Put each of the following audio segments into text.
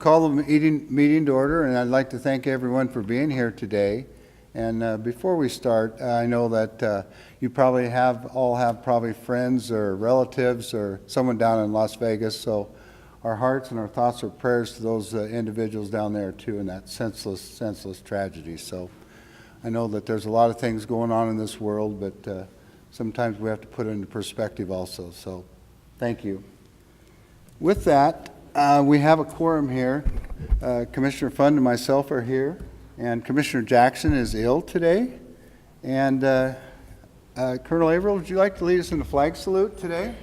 call the meeting to order, and I'd like to thank everyone for being here today. And before we start, I know that you probably all have friends or relatives or someone down in Las Vegas, so our hearts and our thoughts are prayers to those individuals down there too in that senseless tragedy. So I know that there's a lot of things going on in this world, but sometimes we have to put it into perspective also. So thank you. With that, we have a quorum here. Commissioner Fund and myself are here, and Commissioner Jackson is ill today. And Colonel Averill, would you like to lead us in the flag salute today?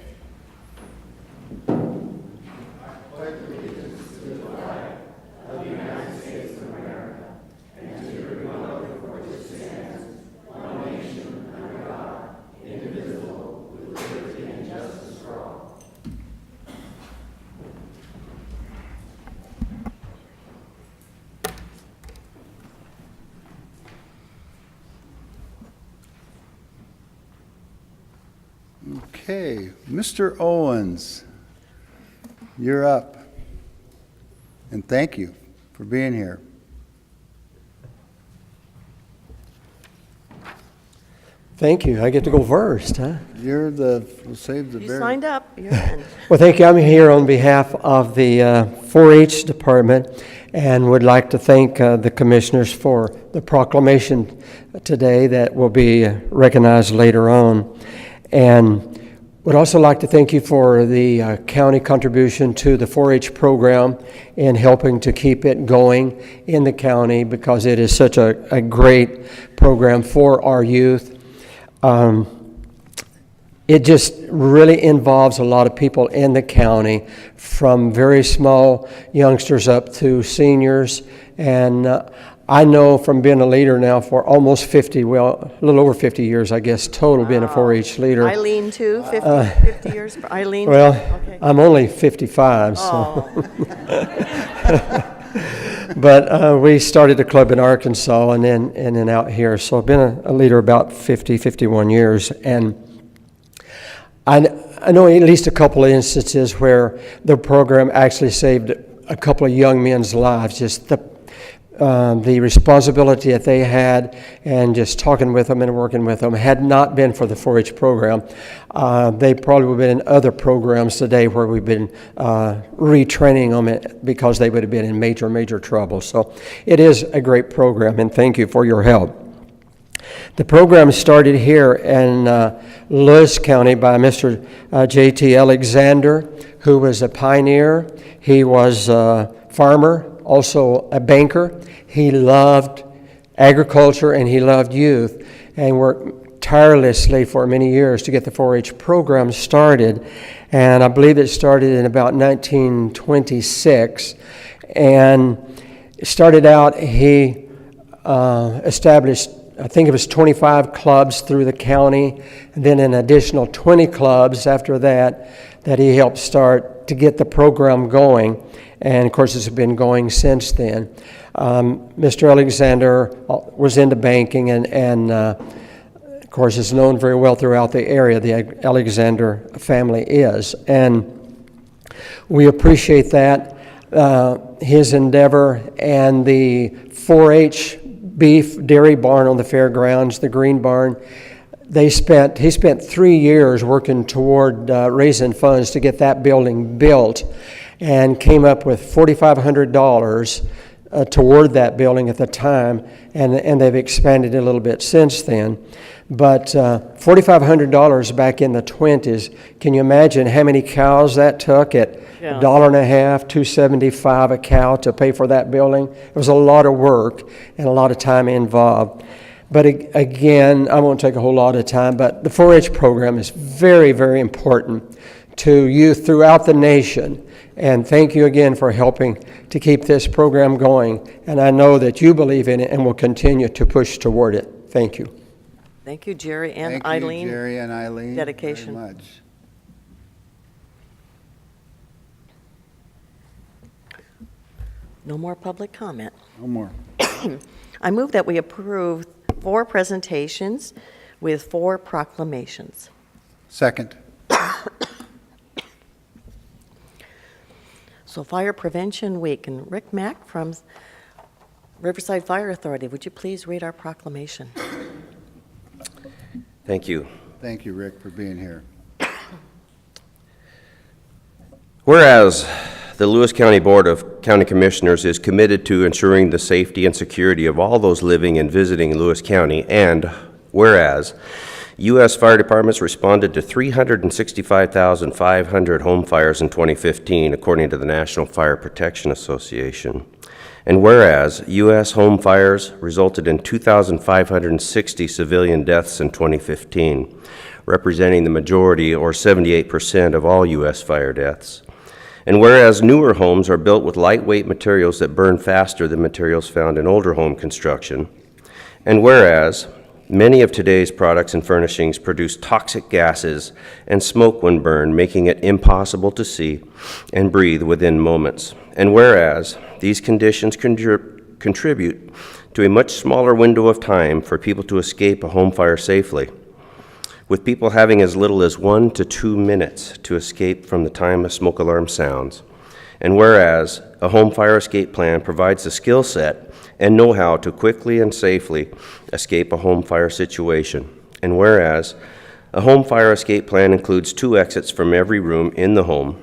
Okay, Mr. Owens, you're up. And thank you for being here. Thank you. I get to go first, huh? You're we'll save the You signed up. You're in. Well, thank you. I'm here on behalf of the 4-H department and would like to thank the commissioners for the proclamation today that will be recognized later on. And would also like to thank you for the county contribution to the 4-H program in helping to keep it going in the county, because it is such a great program for our youth. It just really involves a lot of people in the county, from very small youngsters up to seniors. And I know from being a leader now for almost 50, well, a little over 50 years, I guess, total, being a 4-H leader. Eileen, too, 50 years. Eileen? Well, okay. I'm only 55, so. Oh. But we started a club in Arkansas and then out here. So I've been a leader about 51 years. And I know at least a couple of instances where the program actually saved a couple of young men's lives. Just the responsibility that they had, and just talking with them and working with them, had not been for the 4-H program, they probably would have been in other programs today where we've been retraining them, because they would have been in major trouble. So it is a great program, and thank you for your help. The program started here in Lewis County by Mr. J.T. Alexander, who was a pioneer. He was a farmer, also a banker. He loved agriculture and he loved youth, and worked tirelessly for many years to get the 4-H program started. And I believe it started in about 1926. And it started out, he established, I think it was 25 clubs through the county, and then an additional 20 clubs after that he helped start to get the program going. And of course, it's been going since then. Mr. Alexander was into banking, and of course is known very well throughout the area. The Alexander family is. And we appreciate that, his endeavor, and the 4-H beef dairy barn on the fairgrounds, the green barn. He spent 3 years working toward raising funds to get that building built, and came up with $4,500 toward that building at the time, and they've expanded it a little bit since then. But $4,500 back in the 20s, can you imagine how many cows that took at $1.50, $2.75 a cow to pay for that building? It was a lot of work and a lot of time involved. But again, I won't take a whole lot of time, but the 4-H program is very, very important to youth throughout the nation. And thank you again for helping to keep this program going. And I know that you believe in it and will continue to push toward it. Thank you. Thank you, Jerry and Thank Eileen. you, Jerry and Eileen. Dedication. Very much. No more public comment. No more. I move that we approve 4 presentations with 4 proclamations. Second. So Fire Prevention Week, and Rick Mack from Riverside Fire Authority, would you please read our proclamation? Thank you. Thank you, Rick, for being here. Whereas the Lewis County Board of County Commissioners is committed to ensuring the safety and security of all those living and visiting Lewis County, and whereas U.S. fire departments responded to 365,500 home fires in 2015, according to the National Fire Protection Association. And whereas U.S. home fires resulted in 2,560 civilian deaths in 2015, representing the majority, or 78%, of all U.S. fire deaths. And whereas newer homes are built with lightweight materials that burn faster than materials found in older home construction. And whereas many of today's products and furnishings produce toxic gases and smoke when burned, making it impossible to see and breathe within moments. And whereas these conditions contribute to a much smaller window of time for people to escape a home fire safely, with people having as little as 1 to 2 minutes to escape from the time a smoke alarm sounds. And whereas a home fire escape plan provides the skill set and know-how to quickly and safely escape a home fire situation. And whereas a home fire escape plan includes 2 exits from every room in the home,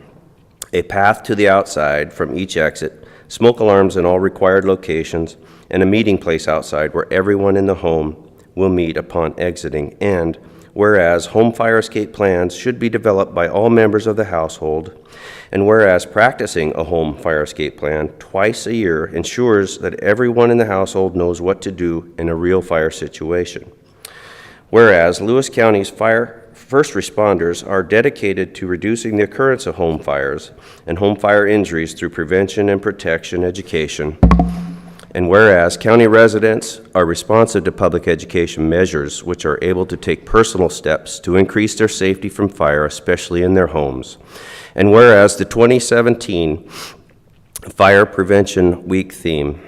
a path to the outside from each exit, smoke alarms in all required locations, and a meeting place outside where everyone in the home will meet upon exiting. And whereas home fire escape plans should be developed by all members of the household, and whereas practicing a home fire escape plan twice a year ensures that everyone in the household knows what to do in a real fire situation. Whereas Lewis County's first responders are dedicated to reducing the occurrence of home fires and home fire injuries through prevention and protection education. And whereas county residents are responsive to public education measures which are able to take personal steps to increase their safety from fire, especially in their homes. And whereas the 2017 Fire Prevention Week theme,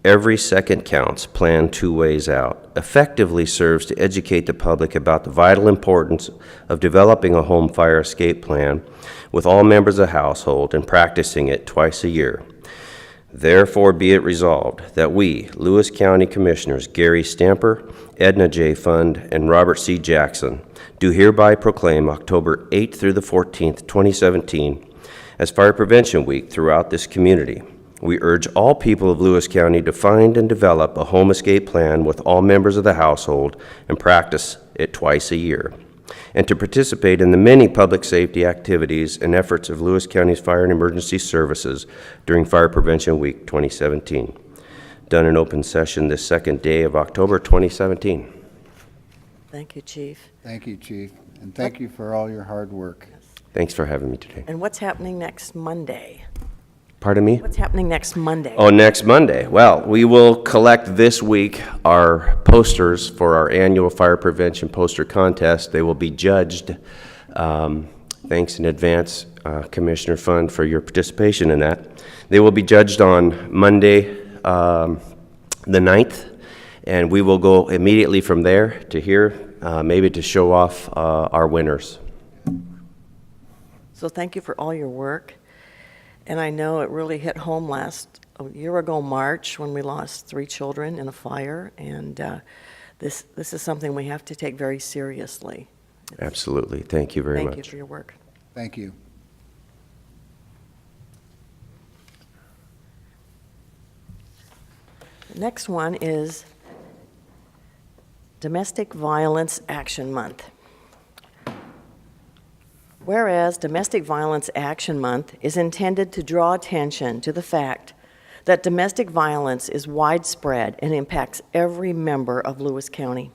"Every Second Counts, Plan 2 Ways Out," effectively serves to educate the public about the vital importance of developing a home fire escape plan with all members of the household and practicing it twice a year. Therefore be it resolved that we, Lewis County Commissioners Gary Stamper, Edna J. Fund, and Robert C. Jackson, do hereby proclaim October 8th through the 14th, 2017, as Fire Prevention Week throughout this community. We urge all people of Lewis County to find and develop a home escape plan with all members of the household and practice it twice a year, and to participate in the many public safety activities and efforts of Lewis County's Fire and Emergency Services during Fire Prevention Week 2017. Done in open session this second day of October 2017. Thank you, Chief. Thank you, Chief, and thank you for all your hard work. Thanks for having me today. And what's happening next Monday? Pardon me? What's happening next Monday? Oh, next Monday. Well, we will collect this week our posters for our annual fire prevention poster contest. They will be judged. Thanks in advance, Commissioner Fund, for your participation in that. They will be judged on Monday, the 9th, and we will go immediately from there to here, maybe to show off our winners. So thank you for all your work. And I know it really hit home a year ago, March, when we lost 3 children in a fire. And this is something we have to take very seriously. Absolutely. Thank you very much. Thank you for your work. Thank you. The next one is Domestic Violence Action Month. Whereas Domestic Violence Action Month is intended to draw attention to the fact that domestic violence is widespread and impacts every member of Lewis County.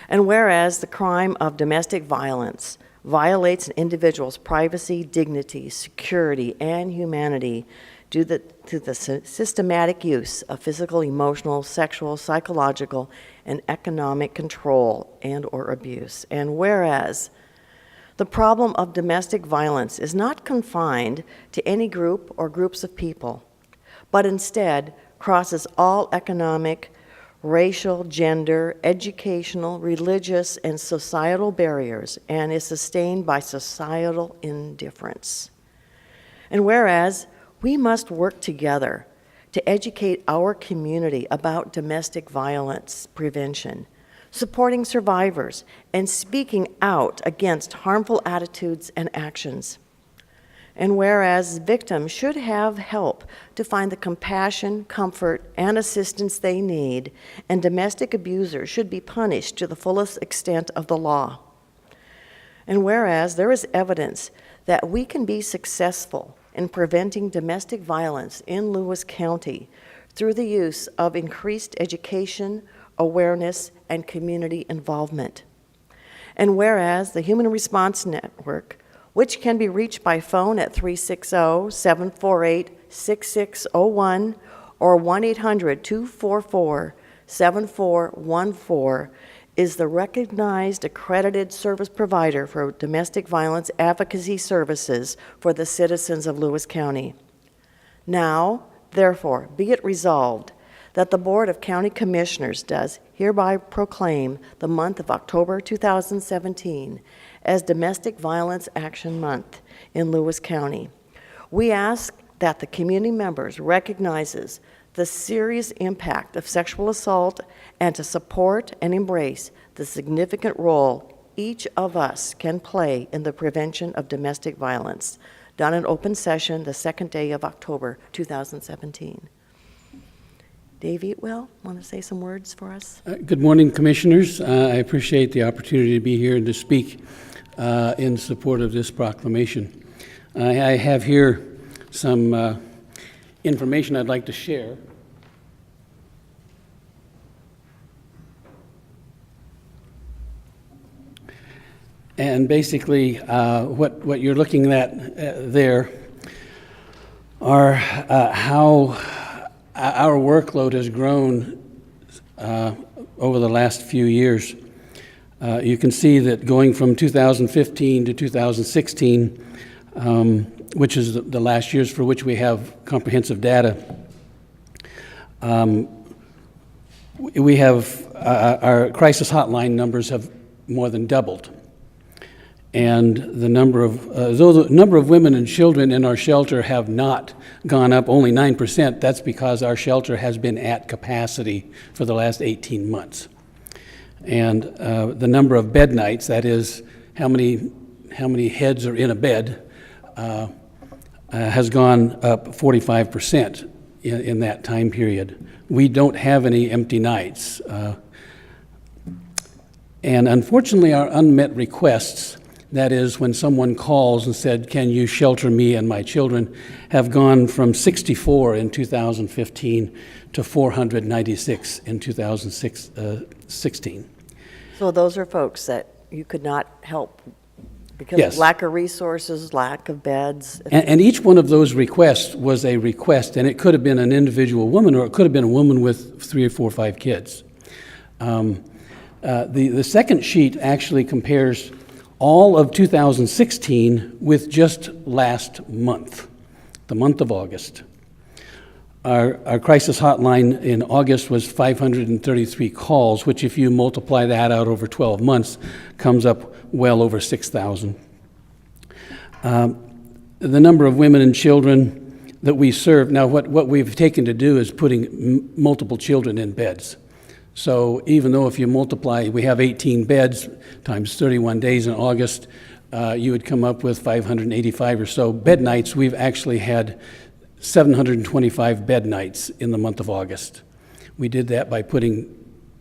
And whereas the crime of domestic violence violates an individual's privacy, dignity, security, and humanity due to the systematic use of physical, emotional, sexual, psychological, and economic control and/or abuse. And whereas the problem of domestic violence is not confined to any group or groups of people, but instead crosses all economic, racial, gender, educational, religious, and societal barriers and is sustained by societal indifference. And whereas We must work together to educate our community about domestic violence prevention, supporting survivors, and speaking out against harmful attitudes and actions. And whereas victims should have help to find the compassion, comfort, and assistance they need, and domestic abusers should be punished to the fullest extent of the law. And whereas there is evidence that we can be successful in preventing domestic violence in Lewis County through the use of increased education, awareness, and community involvement. And whereas the Human Response Network, which can be reached by phone at 360-748-6601 or 1-800-244-7414, is the recognized accredited service provider for domestic violence advocacy services for the citizens of Lewis County. Now, therefore, be it resolved that the Board of County Commissioners does hereby proclaim the month of October 2017 as Domestic Violence Action Month in Lewis County. We ask that the community members recognizes the serious impact of sexual assault and to support and embrace the significant role each of us can play in the prevention of domestic violence, done in open session the second day of October 2017. Dave Eatwell, want to say some words for us? Good morning, Commissioners. I appreciate the opportunity to be here and to speak in support of this proclamation. I have here some information I'd like to share. And basically, what you're looking at there are how our workload has grown over the last few years. You can see that going from 2015 to 2016, which is the last years for which we have comprehensive data, we have our crisis hotline numbers have more than doubled. And the number of, though the number of women and children in our shelter have not gone up, only 9%, that's because our shelter has been at capacity for the last 18 months. And the number of bed nights, that is, how many heads are in a bed, has gone up 45% in that time period. We don't have any empty nights. And unfortunately, our unmet requests, that is, when someone calls and said, "Can you shelter me and my children?" have gone from 64 in 2015 to 496 in 2016. So those are folks that you could not help because Yes. of lack of resources, lack of beds. And each one of those requests was a request, and it could have been an individual woman, or it could have been a woman with 3 or 4 or 5 kids. The second sheet actually compares all of 2016 with just last month, the month of August. Our crisis hotline in August was 533 calls, which if you multiply that out over 12 months, comes up well over 6,000. The number of women and children that we serve, now what we've taken to do is putting multiple children in beds. So even though if you multiply, we have 18 beds times 31 days in August, you would come up with 585 or so bed nights. We've actually had 725 bed nights in the month of August. We did that by putting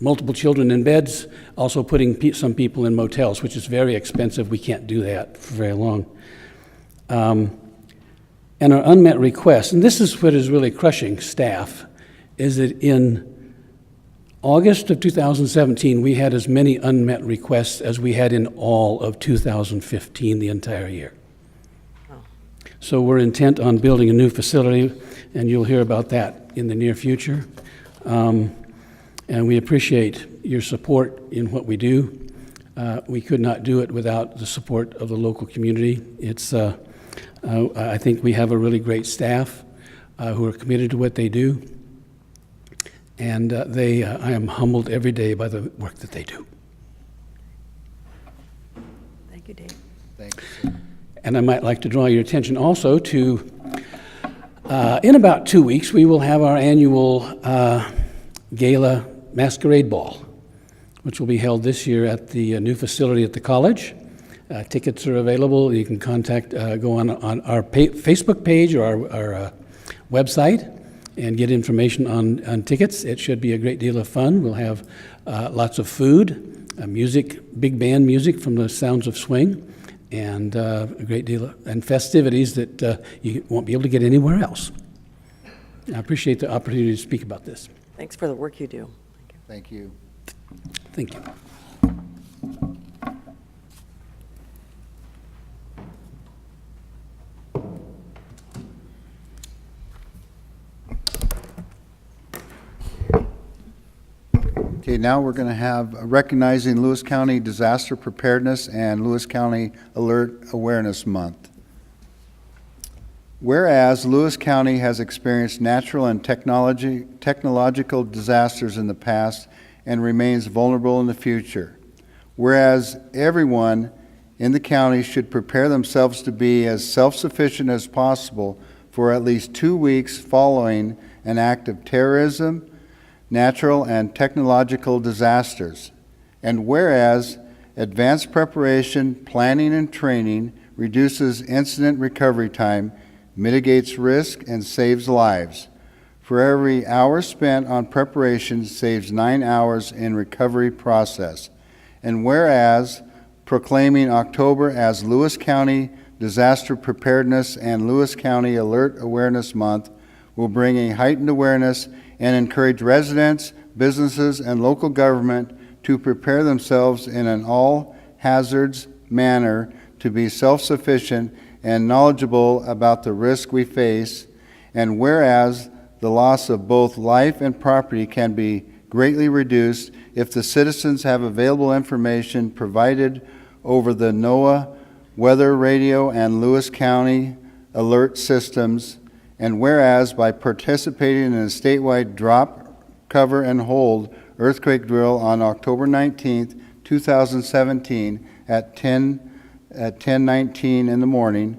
multiple children in beds, also putting some people in motels, which is very expensive. We can't do that for very long. And our unmet requests, and this is what is really crushing staff, is that in August of 2017, we had as many unmet requests as we had in all of 2015, the entire year. So we're intent on building a new facility, and you'll hear about that in the near future. And we appreciate your support in what we do. We could not do it without the support of the local community. I think we have a really great staff who are committed to what they do. And I am humbled every day by the work that they do. Thank you, Dave. Thank you. And I might like to draw your attention also to In about 2 weeks, we will have our annual Gala Masquerade Ball, which will be held this year at the new facility at the college. Tickets are available. You can go on our Facebook page or our website and get information on tickets. It should be a great deal of fun. We'll have lots of food, music, big band music from the Sounds of Swing, and a great deal and festivities that you won't be able to get anywhere else. I appreciate the opportunity to speak about this. Thanks for the work you do. Thank you. Thank you. Okay, now we're going to have recognizing Lewis County Disaster Preparedness and Lewis County Alert Awareness Month. Whereas Lewis County has experienced natural and technological disasters in the past and remains vulnerable in the future. Whereas everyone in the county should prepare themselves to be as self-sufficient as possible for at least 2 weeks following an act of terrorism, natural and technological disasters. And whereas advanced preparation, planning, and training reduces incident recovery time, mitigates risk, and saves lives. For every hour spent on preparation saves 9 hours in recovery process. And whereas proclaiming October as Lewis County Disaster Preparedness and Lewis County Alert Awareness Month will bring a heightened awareness and encourage residents, businesses, and local government to prepare themselves in an all-hazards manner to be self-sufficient and knowledgeable about the risk we face. And whereas the loss of both life and property can be greatly reduced if the citizens have available information provided over the NOAA weather radio and Lewis County alert systems. And whereas by participating in a statewide drop, cover, and hold earthquake drill on October 19th, 2017 at 10:19 in the morning,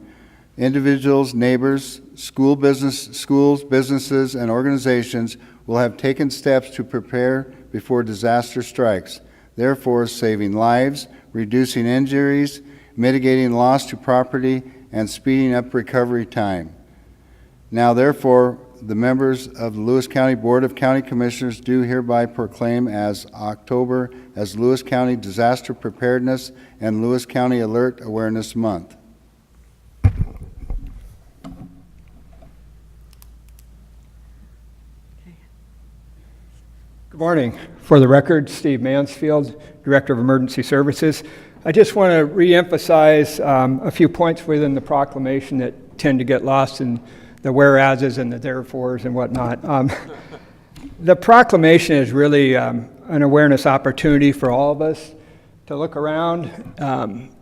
individuals, neighbors, schools, businesses, and organizations will have taken steps to prepare before disaster strikes, therefore saving lives, reducing injuries, mitigating loss to property, and speeding up recovery time. Now, therefore, the members of the Lewis County Board of County Commissioners do hereby proclaim as October as Lewis County Disaster Preparedness and Lewis County Alert Awareness Month. Good morning. For the record, Steve Mansfield, Director of Emergency Services. I just want to reemphasize a few points within the proclamation that tend to get lost in the whereases and the therefores and whatnot. The proclamation is really an awareness opportunity for all of us to look around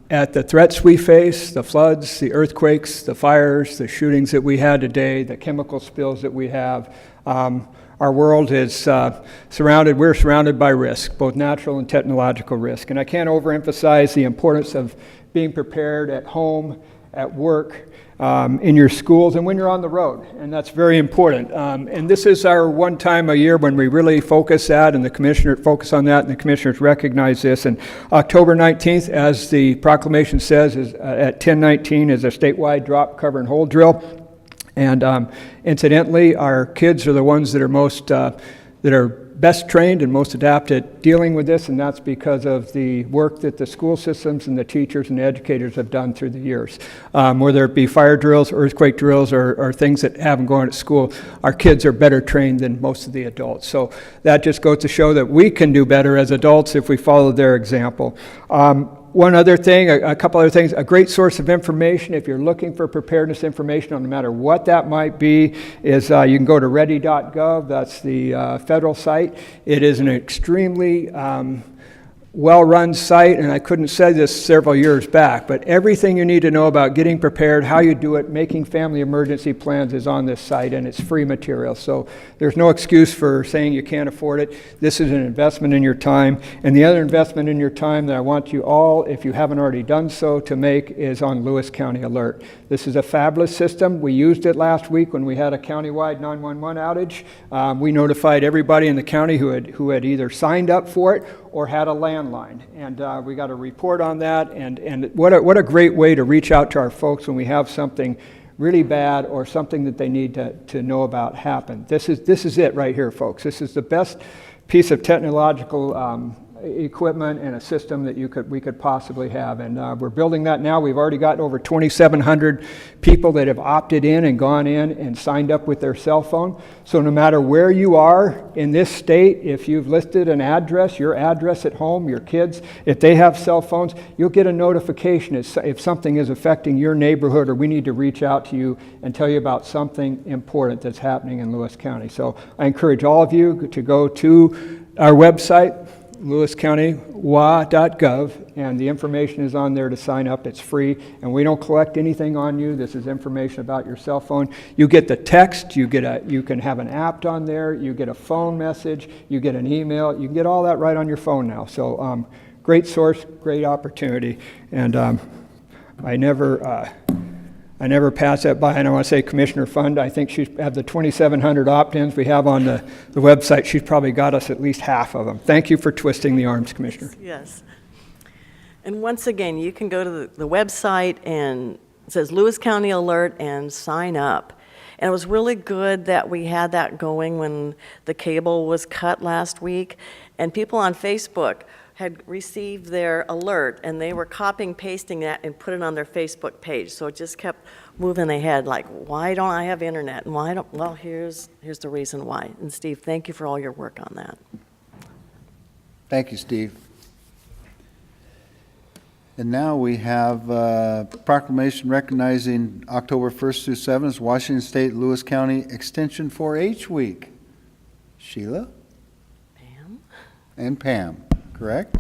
at the threats we face, the floods, the earthquakes, the fires, the shootings that we had today, the chemical spills that we have. Our world is we're surrounded by risk, both natural and technological risk. And I can't overemphasize the importance of being prepared at home, at work, in your schools, and when you're on the road. And that's very important. And this is our one time a year when we really focus that, and the commissioner focus on that, and the commissioners recognize this. And October 19th, as the proclamation says, is at 10:19 is a statewide drop, cover, and hold drill. And incidentally, our kids are the ones that are that are best trained and most adept at dealing with this, and that's because of the work that the school systems and the teachers and the educators have done through the years. Whether it be fire drills, earthquake drills, or things that have them going at school, our kids are better trained than most of the adults. So that just goes to show that we can do better as adults if we follow their example. One other thing, a couple other things, a great source of information if you're looking for preparedness information on no matter what that might be is you can go to ready.gov, that's the federal site. It is an extremely well-run site, and I couldn't say this several years back, but everything you need to know about getting prepared, how you do it, making family emergency plans is on this site, and it's free material. So there's no excuse for saying you can't afford it. This is an investment in your time. And the other investment in your time that I want you all, if you haven't already done so, to make is on Lewis County Alert. This is a fabulous system. We used it last week when we had a countywide 911 outage. We notified everybody in the county who had either signed up for it or had a landline. And we got a report on that, and what a great way to reach out to our folks when we have something really bad or something that they need to know about happen. This is it right here, folks. This is the best piece of technological equipment and a system that we could possibly have, and we're building that now. We've already got over 2,700 people that have opted in and gone in and signed up with their cell phone. So no matter where you are in this state, if you've listed an address, your address at home, your kids, if they have cell phones, you'll get a notification if something is affecting your neighborhood, or we need to reach out to you and tell you about something important that's happening in Lewis County. So I encourage all of you to go to our website, lewiscountywa.gov, and the information is on there to sign up. It's free, and we don't collect anything on you. This is information about your cell phone. You get the text, you can have an app on there, you get a phone message, you get an email, you can get all that right on your phone now. So great source, great opportunity, and I never pass that by. And I want to say Commissioner Fund, I think she's have the 2,700 opt-ins we have on the website. She's probably got us at least half of them. Thank you for twisting the arms, Commissioner. Yes. And once again, you can go to the website, and it says Lewis County Alert, and sign up. And it was really good that we had that going when the cable was cut last week, and people on Facebook had received their alert, and they were copying, pasting that, and put it on their Facebook page. So it just kept moving ahead, like, why don't I have internet? And well, here's the reason why. And Steve, thank you for all your work on that. Thank you, Steve. And now we have a proclamation recognizing October 1st through 7th, Washington State Lewis County Extension 4-H Week. Sheila? Pam? And Pam. Correct?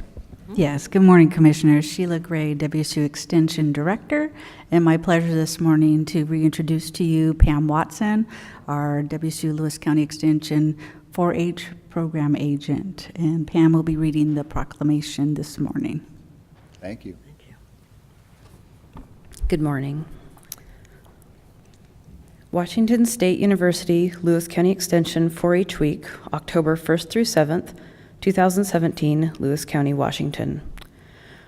Yes. Good morning, Commissioners. Sheila Gray, WSU Extension Director, and my pleasure this morning to reintroduce to you Pam Watson, our WSU Lewis County Extension 4-H Program Agent. And Pam will be reading the proclamation this morning. Thank you. Thank you. Good morning. Washington State University Lewis County Extension 4-H Week, October 1st through 7th, 2017, Lewis County, Washington.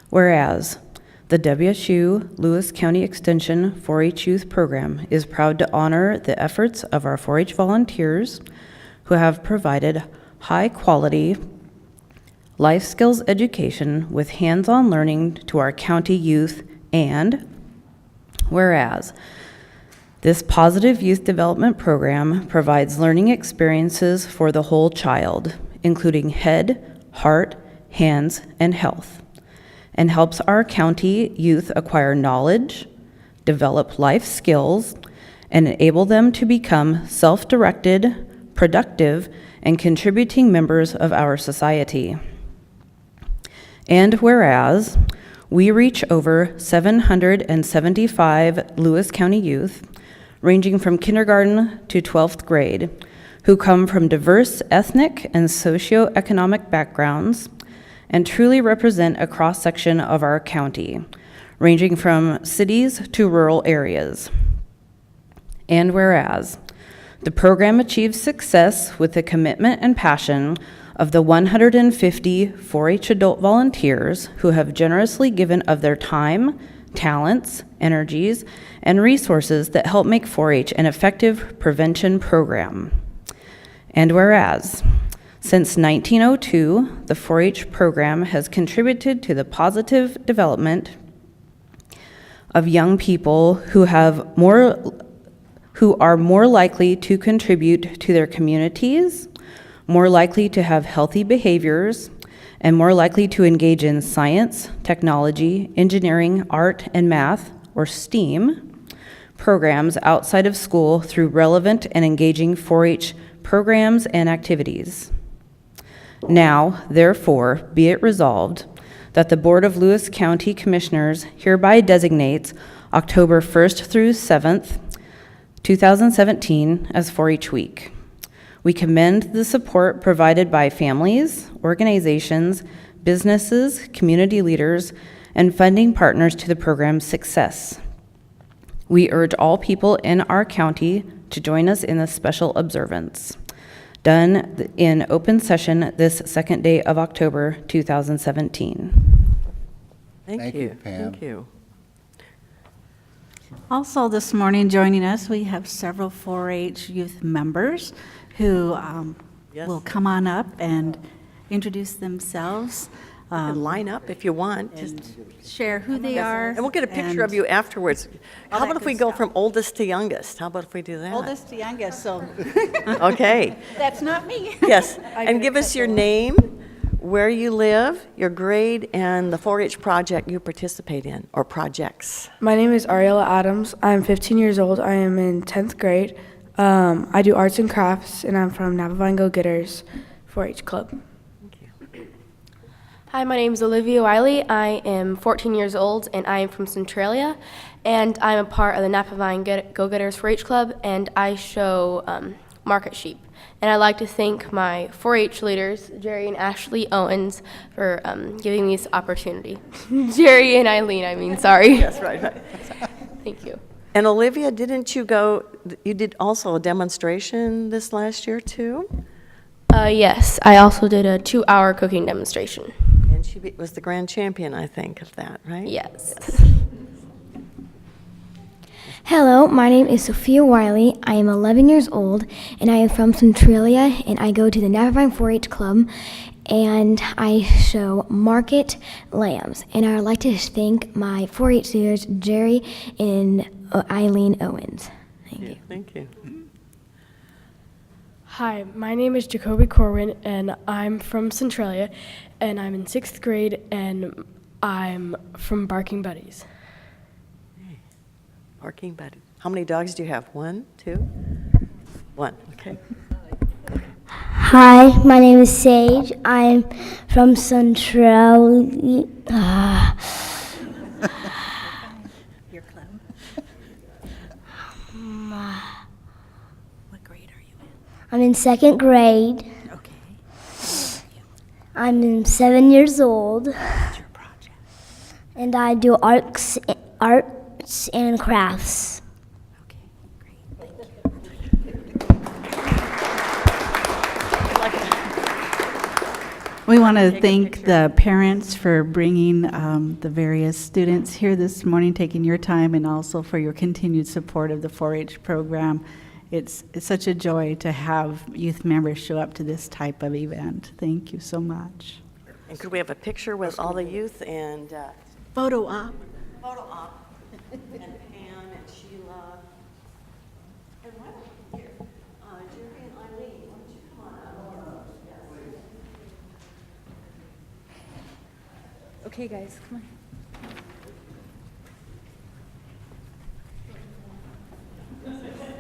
Whereas the WSU Lewis County Extension 4-H Youth Program is proud to honor the efforts of our 4-H volunteers who have provided high-quality life skills education with hands-on learning to our county youth, and whereas this positive youth development program provides learning experiences for the whole child, including head, heart, hands, and health, and helps our county youth acquire knowledge, develop life skills, and enable them to become self-directed, productive, and contributing members of our society. And whereas we reach over 775 Lewis County youth, ranging from kindergarten to 12th grade, who come from diverse ethnic and socioeconomic backgrounds and truly represent a cross-section of our county, ranging from cities to rural areas. And whereas the program achieves success with the commitment and passion of the 150 4-H adult volunteers who have generously given of their time, talents, energies, and resources that help make 4-H an effective prevention program. And whereas, since 1902, the 4-H program has contributed to the positive development of young people who are more likely to contribute to their communities, more likely to have healthy behaviors, and more likely to engage in science, technology, engineering, art, and math, or STEAM, programs outside of school through relevant and engaging 4-H programs and activities. Now, therefore, be it resolved that the Board of Lewis County Commissioners hereby designates October 1st through 7th, 2017 as 4-H Week. We commend the support provided by families, organizations, businesses, community leaders, and funding partners to the program's success. We urge all people in our county to join us in this special observance, done in open session this second day of October 2017. Thank you, Pam. Thank you. Also this morning joining us, we have several 4-H youth members who Yes. will come on up and introduce themselves. And line up if you want. And Just, share who they are. and we'll get a picture of and you afterwards. all How that about if good we go stuff. from oldest to youngest? How about if we do that? Oldest to youngest, so Okay. that's not me. Yes, I and get give cut us your off. name, where you live, your grade, and the 4-H project you participate in, or projects. My name is Ariella Adams. I'm 15 years old. I am in 10th grade. I do arts and crafts, and I'm from Navavine Go-Getters 4-H Club. Thank you. Hi, my name is Olivia Wiley. I am 14 years old, and I am from Centralia, and I'm a part of the Navavine Go-Getters 4-H Club, and I show market sheep. And I'd like to thank my 4-H leaders, Jerry and Ashley Owens, for giving me this opportunity. Jerry and Eileen, I mean, sorry. That's right. Thank you. And Olivia, didn't you go, you did also a demonstration this last year too? Yes, I also did a 2-hour cooking demonstration. And she was the grand champion, I think, of that, right? Yes. Hello, my name is Sophia Wiley. I am 11 years old, and I am from Centralia, and I go to the Navavine 4-H Club, and I show market lambs. And I would like to thank my 4-H leaders, Jerry and Eileen Owens. Thank you. Thank you. Hi, my name is Jacoby Corwin, and I'm from Centralia, and I'm in 6th grade, and I'm from Barking Buddies. Barking buddy. How many dogs do you have? 1, 2? 1, okay. Hi, my name is Sage. I'm from Centralia. Your club. What grade are you in? I'm in 2nd grade. Okay. I'm 7 years old, What's your project? and I do arts and crafts. Okay, great. Thank you. We want to thank the parents for bringing the various students here this morning, taking your time, and also for your continued support of the 4-H program. It's such a joy to have youth members show up to this type of event. Thank you so much. And could we have a picture with all the youth and Photo op. photo op? And Pam and Sheila. And why don't we here? Jerry and Eileen, why don't you come on up? Okay, guys, come on. Thank you very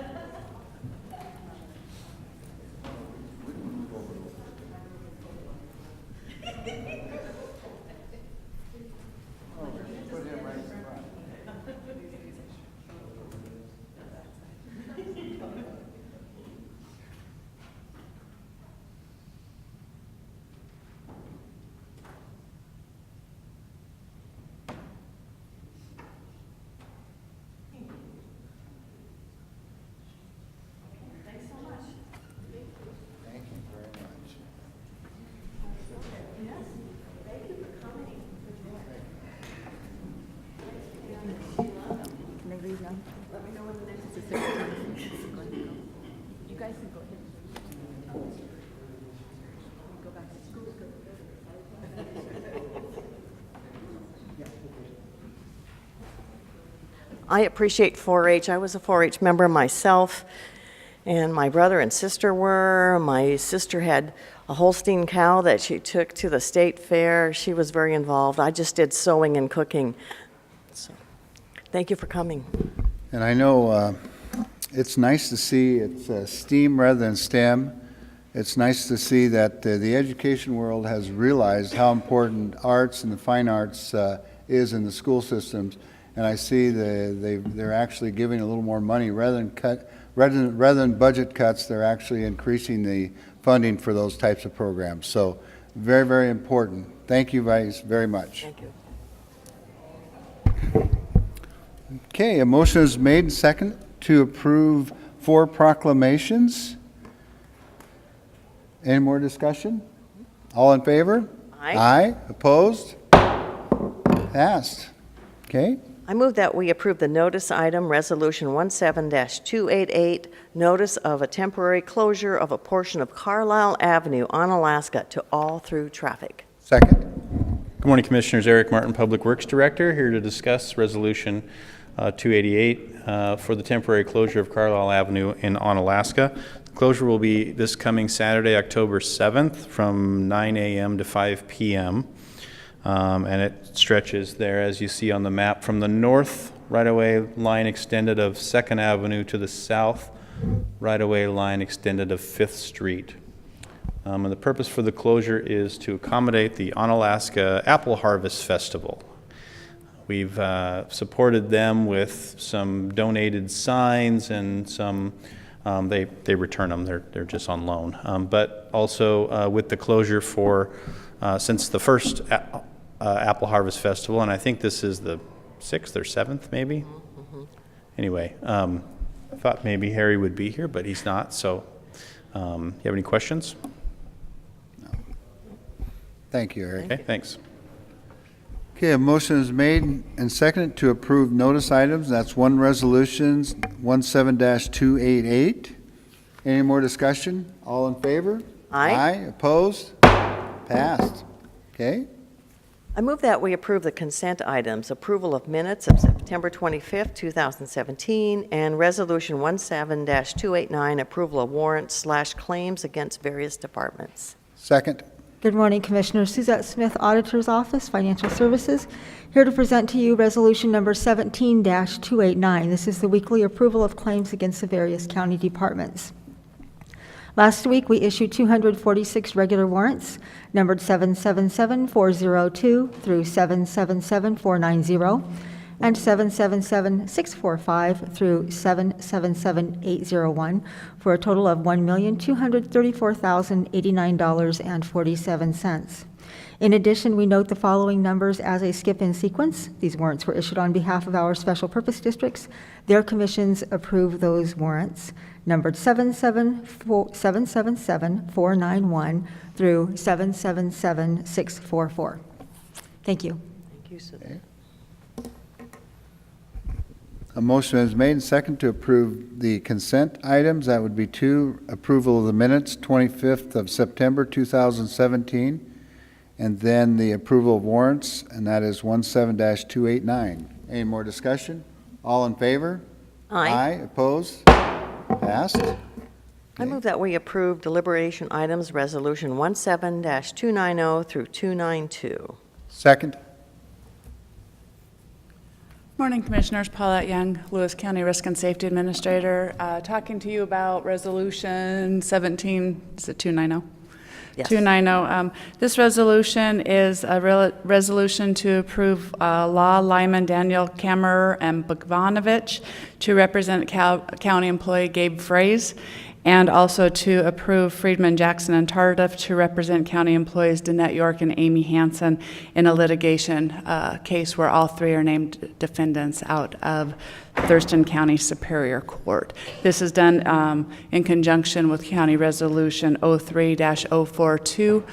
much. You guys can go ahead. I appreciate 4-H. I was a 4-H member myself, and my brother and sister were. My sister had a Holstein cow that she took to the state fair. She was very involved. I just did sewing and cooking. So, thank you for coming. And I know it's nice to see it's STEAM rather than STEM, it's nice to see that the education world has realized how important arts and the fine arts is in the school systems. And I see they're actually giving a little more money rather than budget cuts. They're actually increasing the funding for those types of programs. So very, very important. Thank you guys very much. Thank you. Okay, a motion is made and second to approve 4 proclamations. Any more discussion? All in favor? Aye. Aye. Opposed? Passed. Okay. I move that we approve the notice item, Resolution 17-288, notice of a temporary closure of a portion of Carlisle Avenue on Alaska to all through traffic. Second. Good morning, Commissioners. Eric Martin, Public Works Director, here to discuss Resolution 288 for the temporary closure of Carlisle Avenue in Onalaska. The closure will be this coming Saturday, October 7th from 9 a.m. to 5 p.m. And it stretches there, as you see on the map, from the north right-of-way line extended of 2nd Avenue to the south right-of-way line extended of 5th Street. And the purpose for the closure is to accommodate the Onalaska Apple Harvest Festival. We've supported them with some donated signs and some, they return them, they're just on loan. But also with the closure for, since the first Apple Harvest Festival, and I think this is the 6th or 7th maybe? Mm-hmm. Anyway, I thought maybe Harry would be here, but he's not, so you have any questions? Thank you, Eric. Okay, thanks. Okay, a motion is made and seconded to approve notice items. That's 1 resolution, 17-288. Any more discussion? All in favor? Aye. Aye. Opposed? Passed. Okay. I move that we approve the consent items, approval of minutes of September 25th, 2017, and Resolution 17-289, approval of warrants/claims against various departments. Second. Good morning, Commissioner. Suzette Smith, Auditor's Office, Financial Services, here to present to you Resolution number 17-289. This is the weekly approval of claims against the various county departments. Last week, we issued 246 regular warrants, numbered 777-402 through 777-490, and 777-645 through 777-801, for a total of $1,234,089.47. In addition, we note the following numbers as a skip-in sequence. These warrants were issued on behalf of our special purpose districts. Their commissions approve those warrants, numbered 777-491 through 777-644. Thank you. Thank you, Sue. Okay. A motion is made and seconded to approve the consent items. That would be 2, approval of the minutes, 25th of September 2017, and then the approval of warrants, and that is 17-289. Any more discussion? All in favor? Aye. Aye. Opposed? Passed. I move that we approve deliberation items, Resolution 17-290 through 292. Second. Morning, Commissioners. Paulette Young, Lewis County Risk and Safety Administrator, talking to you about Resolution 17, is it 290? Yes. 290. This resolution is a resolution to approve Law, Lyman, Daniel, Kammerer, and Bogdanovich to represent county employee Gabe Fraze, and also to approve Friedman, Jackson, and Tardif to represent county employees Danette York and Amy Hansen in a litigation case where all 3 are named defendants out of Thurston County Superior Court. This is done in conjunction with County Resolution 03-042,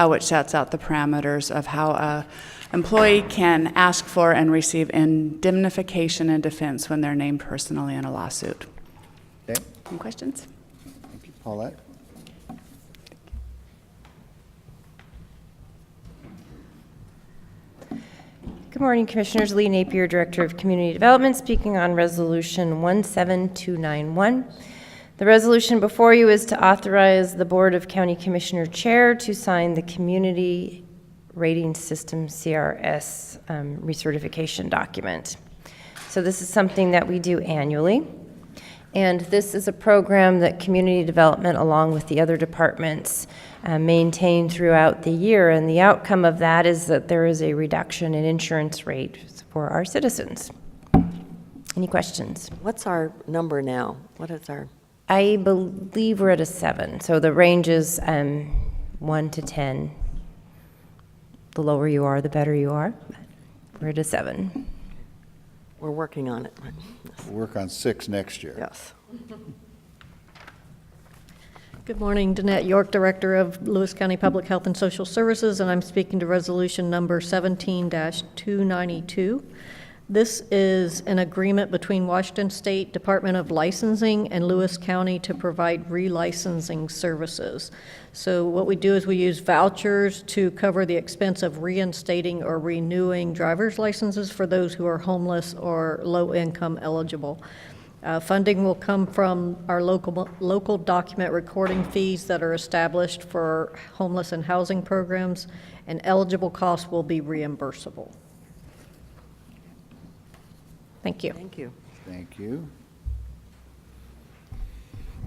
which sets out the parameters of how an employee can ask for and receive indemnification and defense when they're named personally in a lawsuit. Okay. Any questions? Paulette. Good morning, Commissioners. Lee Napier, Director of Community Development, speaking on Resolution 17291. The resolution before you is to authorize the Board of County Commissioner Chair to sign the Community Rating System CRS recertification document. So this is something that we do annually. And this is a program that community development, along with the other departments, maintain throughout the year. And the outcome of that is that there is a reduction in insurance rates for our citizens. Any questions? What's our number now? What is our? I believe we're at a 7. So the range is 1 to 10. The lower you are, the better you are. We're at a 7. We're working on it. We'll work on 6 next year. Yes. Good morning, Danette York, Director of Lewis County Public Health and Social Services, and I'm speaking to resolution number 17-292. This is an agreement between Washington State Department of Licensing and Lewis County to provide relicensing services. So what we do is we use vouchers to cover the expense of reinstating or renewing driver's licenses for those who are homeless or low-income eligible. Funding will come from our local document recording fees that are established for homeless and housing programs, and eligible costs will be reimbursable. Thank you. Thank you. Thank you.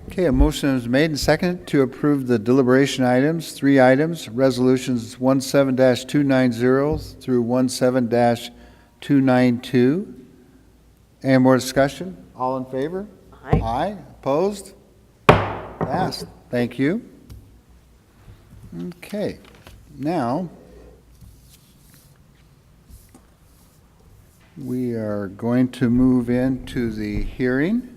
Okay, a motion is made and seconded to approve the deliberation items, 3 items, resolutions 17-290 through 17-292. Any more discussion? All in favor? Aye. Aye. Opposed? Passed. Thank you. Okay, now we are going to move into the hearing,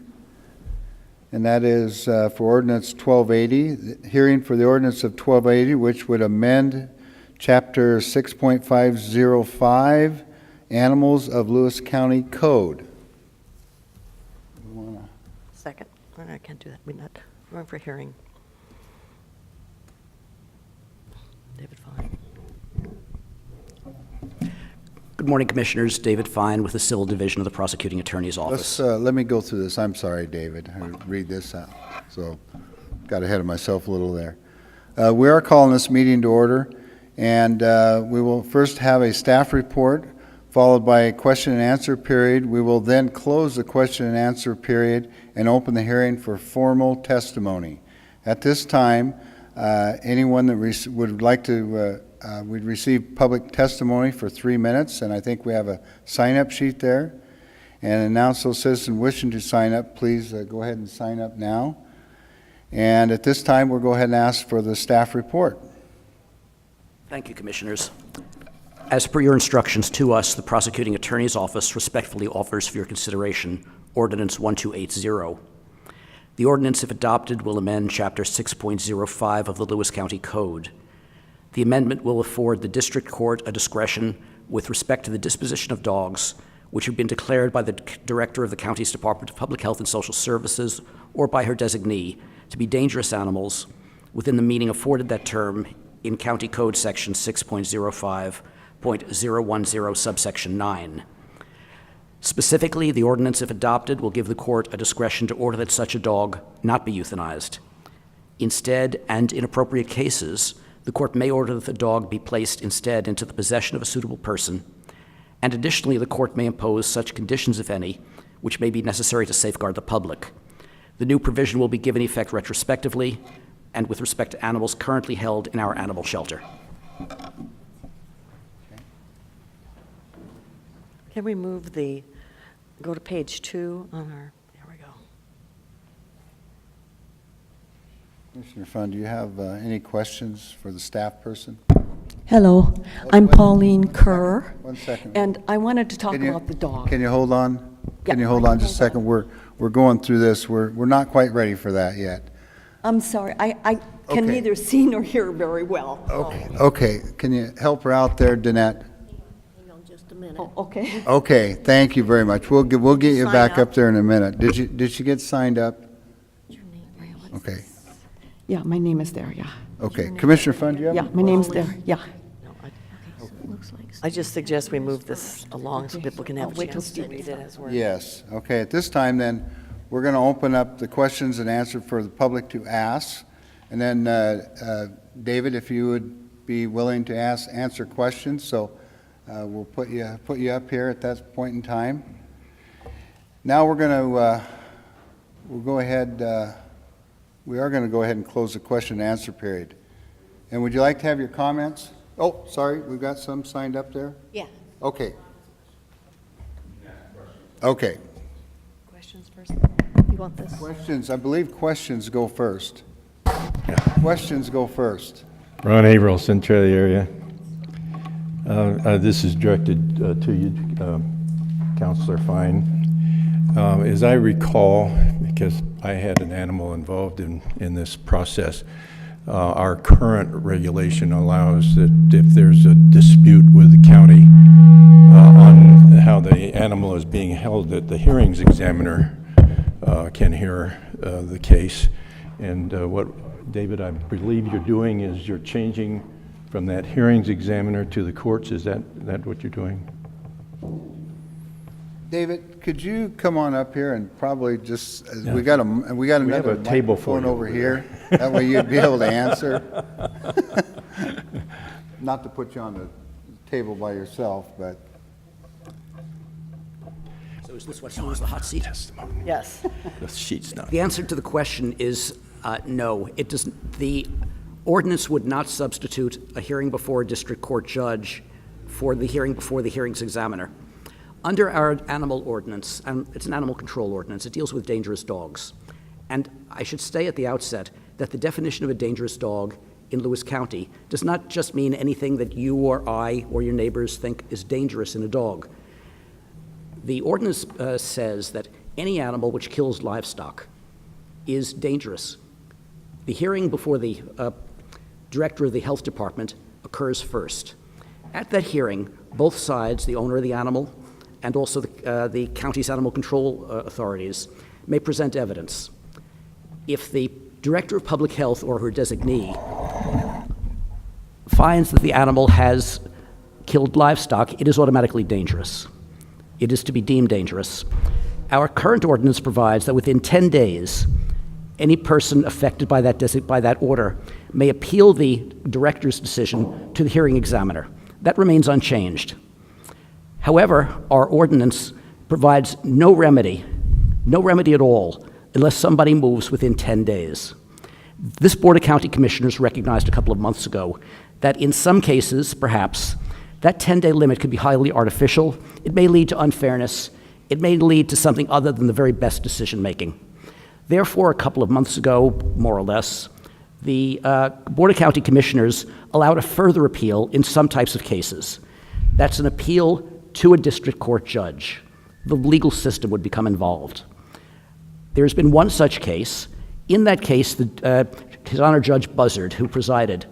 and that is for ordinance 1280, the hearing for the ordinance of 1280, which would amend chapter 6.505, Animals of Lewis County Code. Second. I can't do that. We're going for hearing. David Fine. Good morning, Commissioners. David Fine with the Civil Division of the Prosecuting Attorney's Office. Let me go through this. I'm sorry, David. I read this out, so got ahead of myself a little there. We are calling this meeting to order, and we will first have a staff report, followed by a question and answer period. We will then close the question and answer period and open the hearing for formal testimony. At this time, anyone that would like to we'd receive public testimony for 3 minutes, and I think we have a sign-up sheet there. And announce those citizens wishing to sign up, please go ahead and sign up now. And at this time, we'll go ahead and ask for the staff report. Thank you, Commissioners. As per your instructions to us, the Prosecuting Attorney's Office respectfully offers for your consideration Ordinance 1280. The ordinance, if adopted, will amend Chapter 6.05 of the Lewis County Code. The amendment will afford the District Court a discretion with respect to the disposition of dogs which have been declared by the Director of the county's Department of Public Health and Social Services or by her designee to be dangerous animals within the meaning afforded that term in County Code Section 6.05.010 subsection 9. Specifically, the ordinance, if adopted, will give the court a discretion to order that such a dog not be euthanized. Instead, and in appropriate cases, the court may order that the dog be placed instead into the possession of a suitable person, and additionally, the court may impose such conditions, if any, which may be necessary to safeguard the public. The new provision will be given effect retrospectively and with respect to animals currently held in our animal shelter. Can we move go to page 2 on our, there we go. Commissioner Fund, do you have any questions for the staff person? Hello, I'm Pauline Kerr. 1 second. And I wanted to talk about the dog. Can you hold on? Can Yeah, you hold on just a second? We're going through this. We're not quite ready for that yet. I'm sorry, I can Okay. neither see nor hear very well. Okay, can you help her out there, Danette? Oh, okay. Okay, thank you very much. We'll get you Sign back up. up there in a minute. Did she get signed up? Okay, Yeah, my name is there, yeah. okay. Commissioner Fund, you have? Yeah, my name's there, yeah. I just suggest we move this along so people can have a I'll wait till chance to Steve read it as we're. Yes, okay. At this time, then, we're going to open up the questions and answer for the public to ask. And then, David, if you would be willing to answer questions, so we'll put you up here at that point in time. Now we're going to we'll go ahead, we are going to go ahead and close the question and answer period. And would you like to have your comments? Oh, sorry, we've got some signed up there? Yeah. Okay. Okay. Questions first? You want this? Questions, I believe questions go first. Questions go first. Ron Averill, Centralia area. This is directed to you, Councilor Fine. As I recall, because I had an animal involved in this process, our current regulation allows that if there's a dispute with the county on how the animal is being held, that the hearings examiner can hear the case. And what, David, I believe you're doing is you're changing from that hearings examiner to the courts. Is that what you're doing? David, could you come on up here and probably just, Yeah. we got another a table for microphone you over over here. That way you'd be able to answer. Not to put you on the table by yourself, but. So is this what's known as the hot seat? Yes. The sheet's not. The answer to the question is no. It does. The ordinance would not substitute a hearing before a district court judge for the hearing before the hearings examiner. Under our animal ordinance, and it's an animal control ordinance, it deals with dangerous dogs. And I should say at the outset that the definition of a dangerous dog in Lewis County does not just mean anything that you or I or your neighbors think is dangerous in a dog. The ordinance says that any animal which kills livestock is dangerous. The hearing before the director of the health department occurs first. At that hearing, both sides, the owner of the animal and also the county's animal control authorities, may present evidence. If the director of public health or her designee finds that the animal has killed livestock, it is automatically dangerous. It is to be deemed dangerous. Our current ordinance provides that within 10 days, any person affected by that order may appeal the director's decision to the hearing examiner. That remains unchanged. However, our ordinance provides no remedy at all, unless somebody moves within 10 days. This Board of County Commissioners recognized a couple of months ago that in some cases, perhaps, that 10-day limit could be highly artificial. It may lead to unfairness. It may lead to something other than the very best decision-making. Therefore, a couple of months ago, more or less, the Board of County Commissioners allowed a further appeal in some types of cases. That's an appeal to a district court judge. The legal system would become involved. There's been one such case. In that case, His Honor Judge Buzzard, who presided,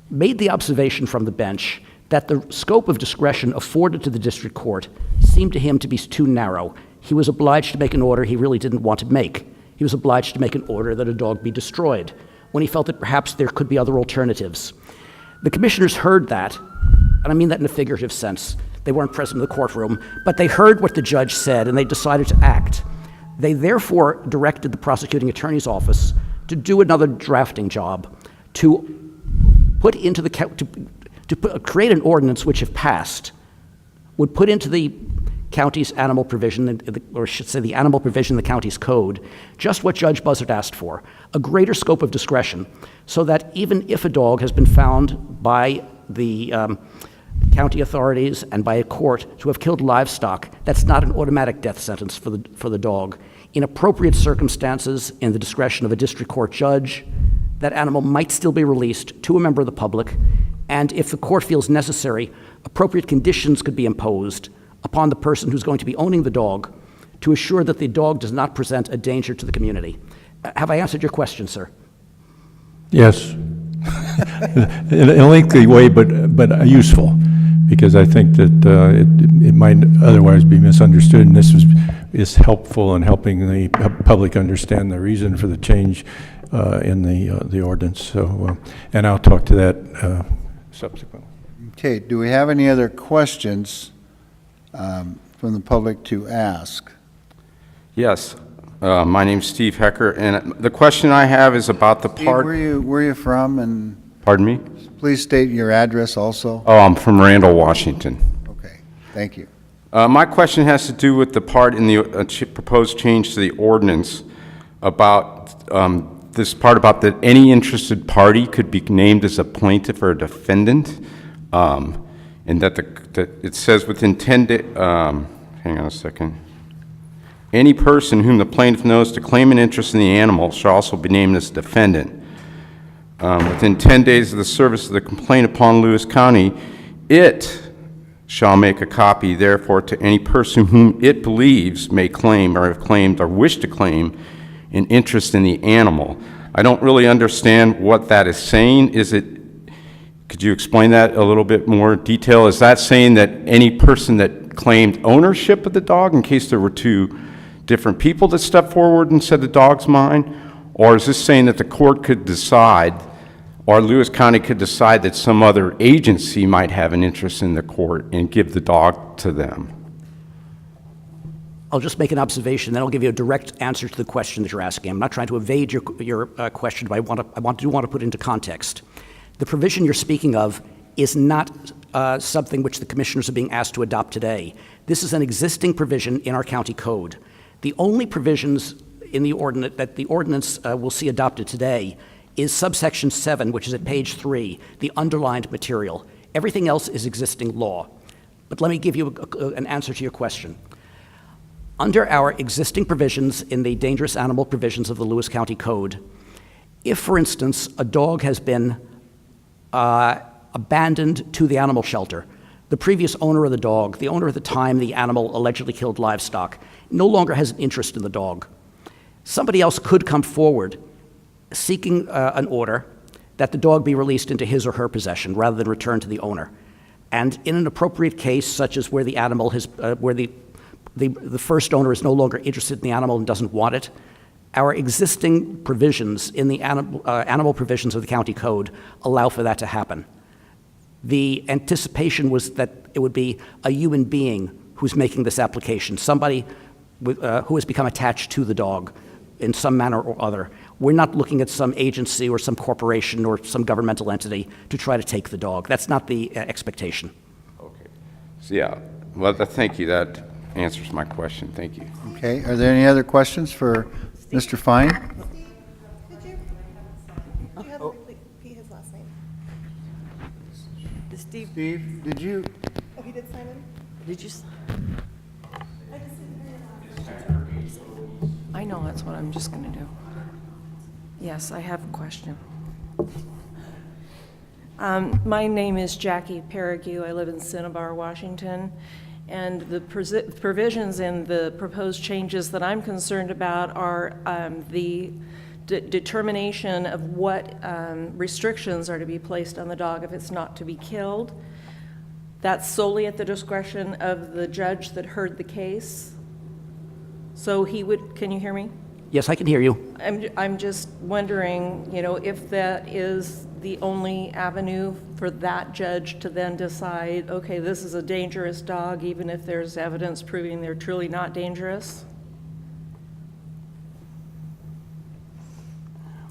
made the observation from the bench that the scope of discretion afforded to the district court seemed to him to be too narrow. He was obliged to make an order he really didn't want to make. He was obliged to make an order that a dog be destroyed, when he felt that perhaps there could be other alternatives. The commissioners heard that, and I mean that in a figurative sense. They weren't present in the courtroom, but they heard what the judge said, and they decided to act. They therefore directed the prosecuting attorney's office to do another drafting job, to put into the create an ordinance which, if passed, would put into the county's animal provision, or I should say the animal provision in the county's code, just what Judge Buzzard asked for, a greater scope of discretion, so that even if a dog has been found by the county authorities and by a court to have killed livestock, that's not an automatic death sentence for the dog. In appropriate circumstances, in the discretion of a district court judge, that animal might still be released to a member of the public, and if the court feels necessary, appropriate conditions could be imposed upon the person who's going to be owning the dog to assure that the dog does not present a danger to the community. Have I answered your question, sir? Yes. In a lengthy way, but useful, because I think that it might otherwise be misunderstood, and this is helpful in helping the public understand the reason for the change in the ordinance. So, and I'll talk to that subsequently. Okay, do we have any other questions from the public to ask? Yes. My name's Steve Hecker, and the question I have is about the park. Where are you from? And pardon me? Please state your address also. Oh, I'm from Randall, Washington. Okay, thank you. My question has to do with the part in the proposed change to the ordinance about this part about that any interested party could be named as a plaintiff or a defendant, and that it says within 10 days, hang on a second, any person whom the plaintiff knows to claim an interest in the animal shall also be named as defendant. Within 10 days of the service of the complaint upon Lewis County, it shall make a copy, therefore, to any person whom it believes may claim or have claimed or wish to claim an interest in the animal. I don't really understand what that is saying. Could you explain that a little bit more detail? Is that saying that any person that claimed ownership of the dog, in case there were two different people that stepped forward and said the dog's mine? Or is this saying that the court could decide, or Lewis County could decide that some other agency might have an interest in the court and give the dog to them? I'll just make an observation, then I'll give you a direct answer to the question that you're asking. I'm not trying to evade your question, but I do want to put it into context. The provision you're speaking of is not something which the commissioners are being asked to adopt today. This is an existing provision in our county code. The only provisions in the ordinance that the ordinance will see adopted today is subsection 7, which is at page 3, the underlined material. Everything else is existing law. But let me give you an answer to your question. Under our existing provisions in the dangerous animal provisions of the Lewis County Code, if, for instance, a dog has been abandoned to the animal shelter, the previous owner of the dog, the owner at the time the animal allegedly killed livestock, no longer has an interest in the dog. Somebody else could come forward seeking an order that the dog be released into his or her possession rather than returned to the owner. And in an appropriate case, such as where the animal has, where the first owner is no longer interested in the animal and doesn't want it, our existing provisions in the animal provisions of the county code allow for that to happen. The anticipation was that it would be a human being who's making this application, somebody who has become attached to the dog in some manner or other. We're not looking at some agency or some corporation or some governmental entity to try to take the dog. That's not the expectation. Okay. So, yeah, well, thank you. That answers my question. Thank you. Okay, are there any other questions for Mr. Fine? Repeat his last name. Steve, did you? Oh, he did sign in? Did you? I know, that's what I'm just going to do. Yes, I have a question. My name is Jackie Parague. I live in Cinnabar, Washington. And the provisions in the proposed changes that I'm concerned about are the determination of what restrictions are to be placed on the dog if it's not to be killed. That's solely at the discretion of the judge that heard the case. So he would, can you hear me? Yes, I can hear you. I'm just wondering, you know, if that is the only avenue for that judge to then decide, okay, this is a dangerous dog, even if there's evidence proving they're truly not dangerous?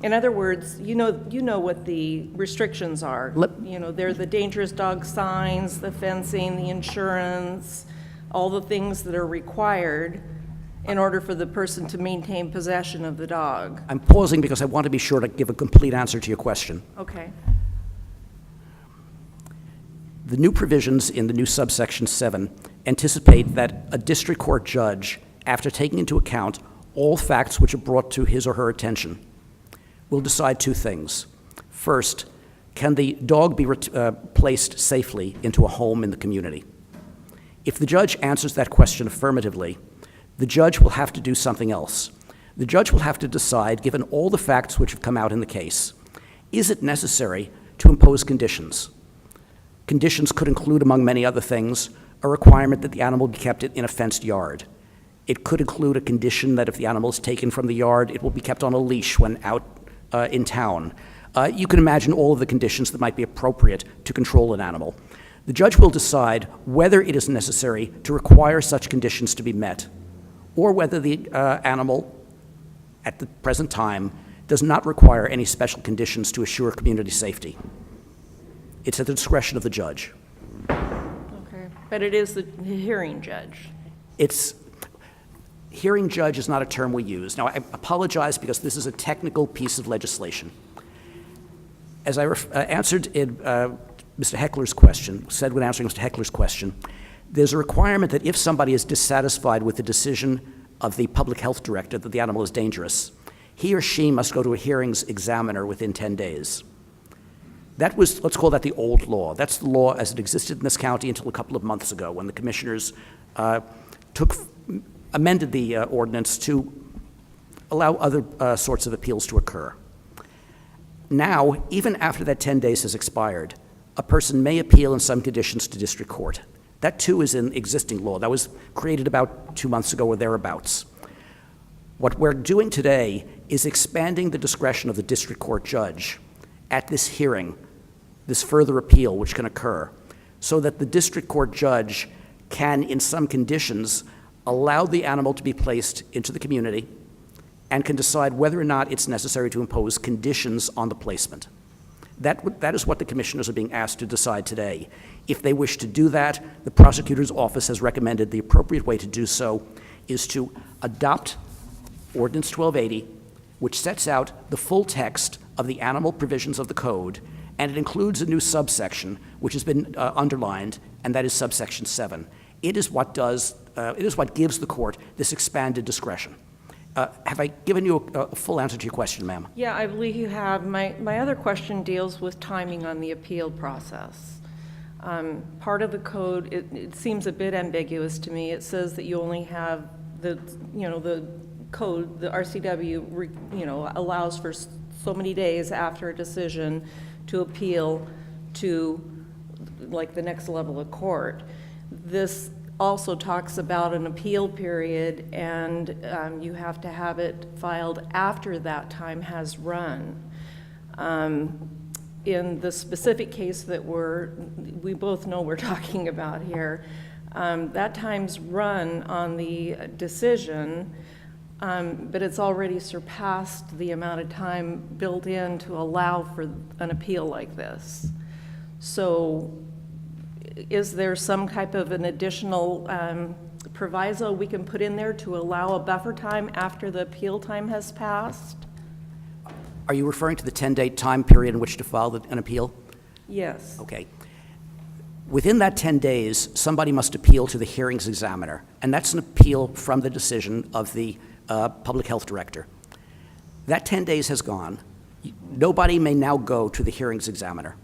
In other words, you know what the restrictions are. You know, they're the dangerous dog signs, the fencing, the insurance, all the things that are required in order for the person to maintain possession of the dog. I'm pausing because I want to be sure to give a complete answer to your question. Okay. The new provisions in the new subsection 7 anticipate that a district court judge, after taking into account all facts which are brought to his or her attention, will decide two things. First, can the dog be placed safely into a home in the community? If the judge answers that question affirmatively, the judge will have to do something else. The judge will have to decide, given all the facts which have come out in the case, is it necessary to impose conditions? Conditions could include, among many other things, a requirement that the animal be kept in a fenced yard. It could include a condition that if the animal is taken from the yard, it will be kept on a leash when out in town. You can imagine all of the conditions that might be appropriate to control an animal. The judge will decide whether it is necessary to require such conditions to be met, or whether the animal, at the present time, does not require any special conditions to assure community safety. It's at the discretion of the judge. Okay. But it is the hearing judge. Hearing judge is not a term we use. Now, I apologize because this is a technical piece of legislation. As I answered in Mr. Heckler's question, said when answering Mr. Heckler's question, there's a requirement that if somebody is dissatisfied with the decision of the public health director that the animal is dangerous, he or she must go to a hearings examiner within 10 days. That was, let's call that the old law. That's the law as it existed in this county until a couple of months ago when the commissioners amended the ordinance to allow other sorts of appeals to occur. Now, even after that 10 days has expired, a person may appeal in some conditions to district court. That too is in existing law. That was created about 2 months ago or thereabouts. What we're doing today is expanding the discretion of the district court judge at this hearing, this further appeal which can occur, so that the district court judge can, in some conditions, allow the animal to be placed into the community and can decide whether or not it's necessary to impose conditions on the placement. That is what the commissioners are being asked to decide today. If they wish to do that, the prosecutor's office has recommended the appropriate way to do so is to adopt Ordinance 1280, which sets out the full text of the animal provisions of the code, and it includes a new subsection, which has been underlined, and that is subsection 7. It is what gives the court this expanded discretion. Have I given you a full answer to your question, ma'am? Yeah, I believe you have. My other question deals with timing on the appeal process. Part of the code, it seems a bit ambiguous to me. It says that you only have the code, the RCW, allows for so many days after a decision to appeal to like the next level of court. This also talks about an appeal period, and you have to have it filed after that time has run. In the specific case that we both know we're talking about here, that time's run on the decision, but it's already surpassed the amount of time built in to allow for an appeal like this. So is there some type of an additional proviso we can put in there to allow a buffer time after the appeal time has passed? Are you referring to the 10-day time period in which to file an appeal? Yes. Okay. Within that 10 days, somebody must appeal to the hearings examiner, and that's an appeal from the decision of the public health director. That 10 days has gone. Nobody may now go to the hearings examiner.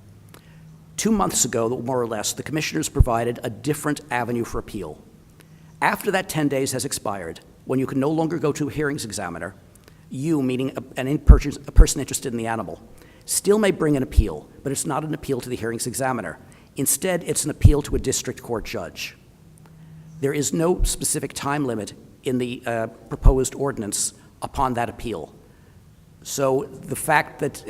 2 months ago, more or less, the commissioners provided a different avenue for appeal. After that 10 days has expired, when you can no longer go to a hearings examiner, you, meaning a person interested in the animal, still may bring an appeal, but it's not an appeal to the hearings examiner. Instead, it's an appeal to a district court judge. There is no specific time limit in the proposed ordinance upon that appeal. So the fact that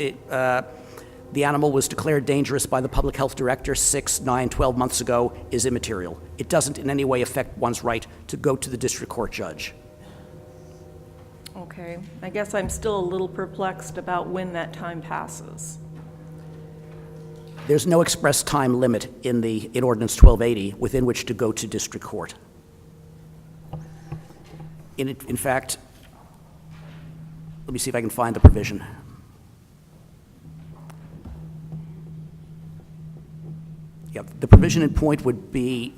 the animal was declared dangerous by the public health director 6, 9, 12 months ago is immaterial. It doesn't in any way affect one's right to go to the district court judge. Okay. I guess I'm still a little perplexed about when that time passes. There's no express time limit in Ordinance 1280 within which to go to district court. In fact, let me see if I can find the provision. Yeah, the provision in point would be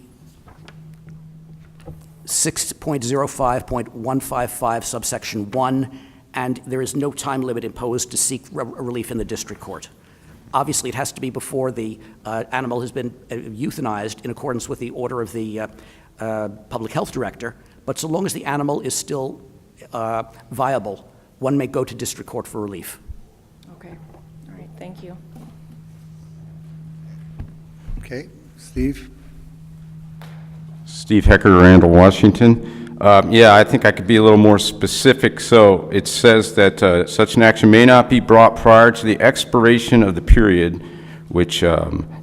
6.05.155 subsection 1, and there is no time limit imposed to seek relief in the district court. Obviously, it has to be before the animal has been euthanized in accordance with the order of the public health director, but so long as the animal is still viable, one may go to district court for relief. Okay. All right. Thank you. Okay. Steve? Steve Hecker, Randall, Washington. Yeah, I think I could be a little more specific. So it says that such an action may not be brought prior to the expiration of the period which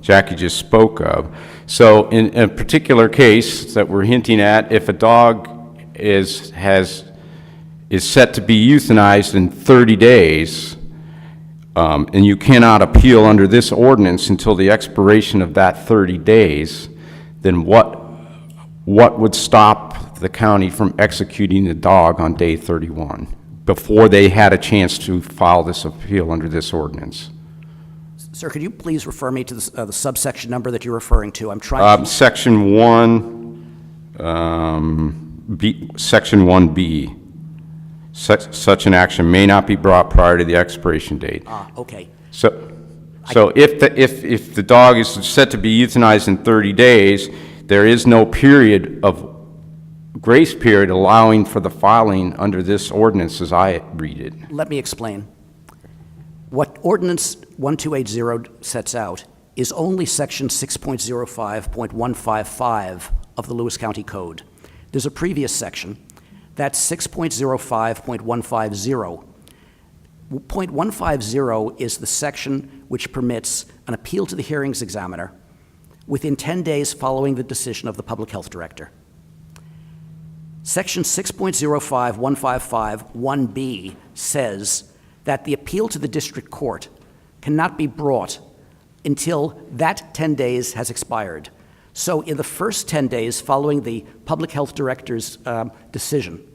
Jackie just spoke of. So in a particular case that we're hinting at, if a dog is set to be euthanized in 30 days, and you cannot appeal under this ordinance until the expiration of that 30 days, then what what would stop the county from executing the dog on day 31 before they had a chance to file this appeal under this ordinance? Sir, could you please refer me to the subsection number that you're referring to? I'm trying to... Section 1, Section 1B. Such an action may not be brought prior to the expiration date. Okay. So if the dog is set to be euthanized in 30 days, there is no period of grace period allowing for the filing under this ordinance as I read it. Let me explain. What Ordinance 1280 sets out is only Section 6.05.155 of the Lewis County Code. There's a previous section, that's 6.05.150. .150 is the section which permits an appeal to the hearings examiner within 10 days following the decision of the public health director. Section 6.05.155(1)B says that the appeal to the district court cannot be brought until that 10 days has expired. So in the first 10 days following the public health director's decision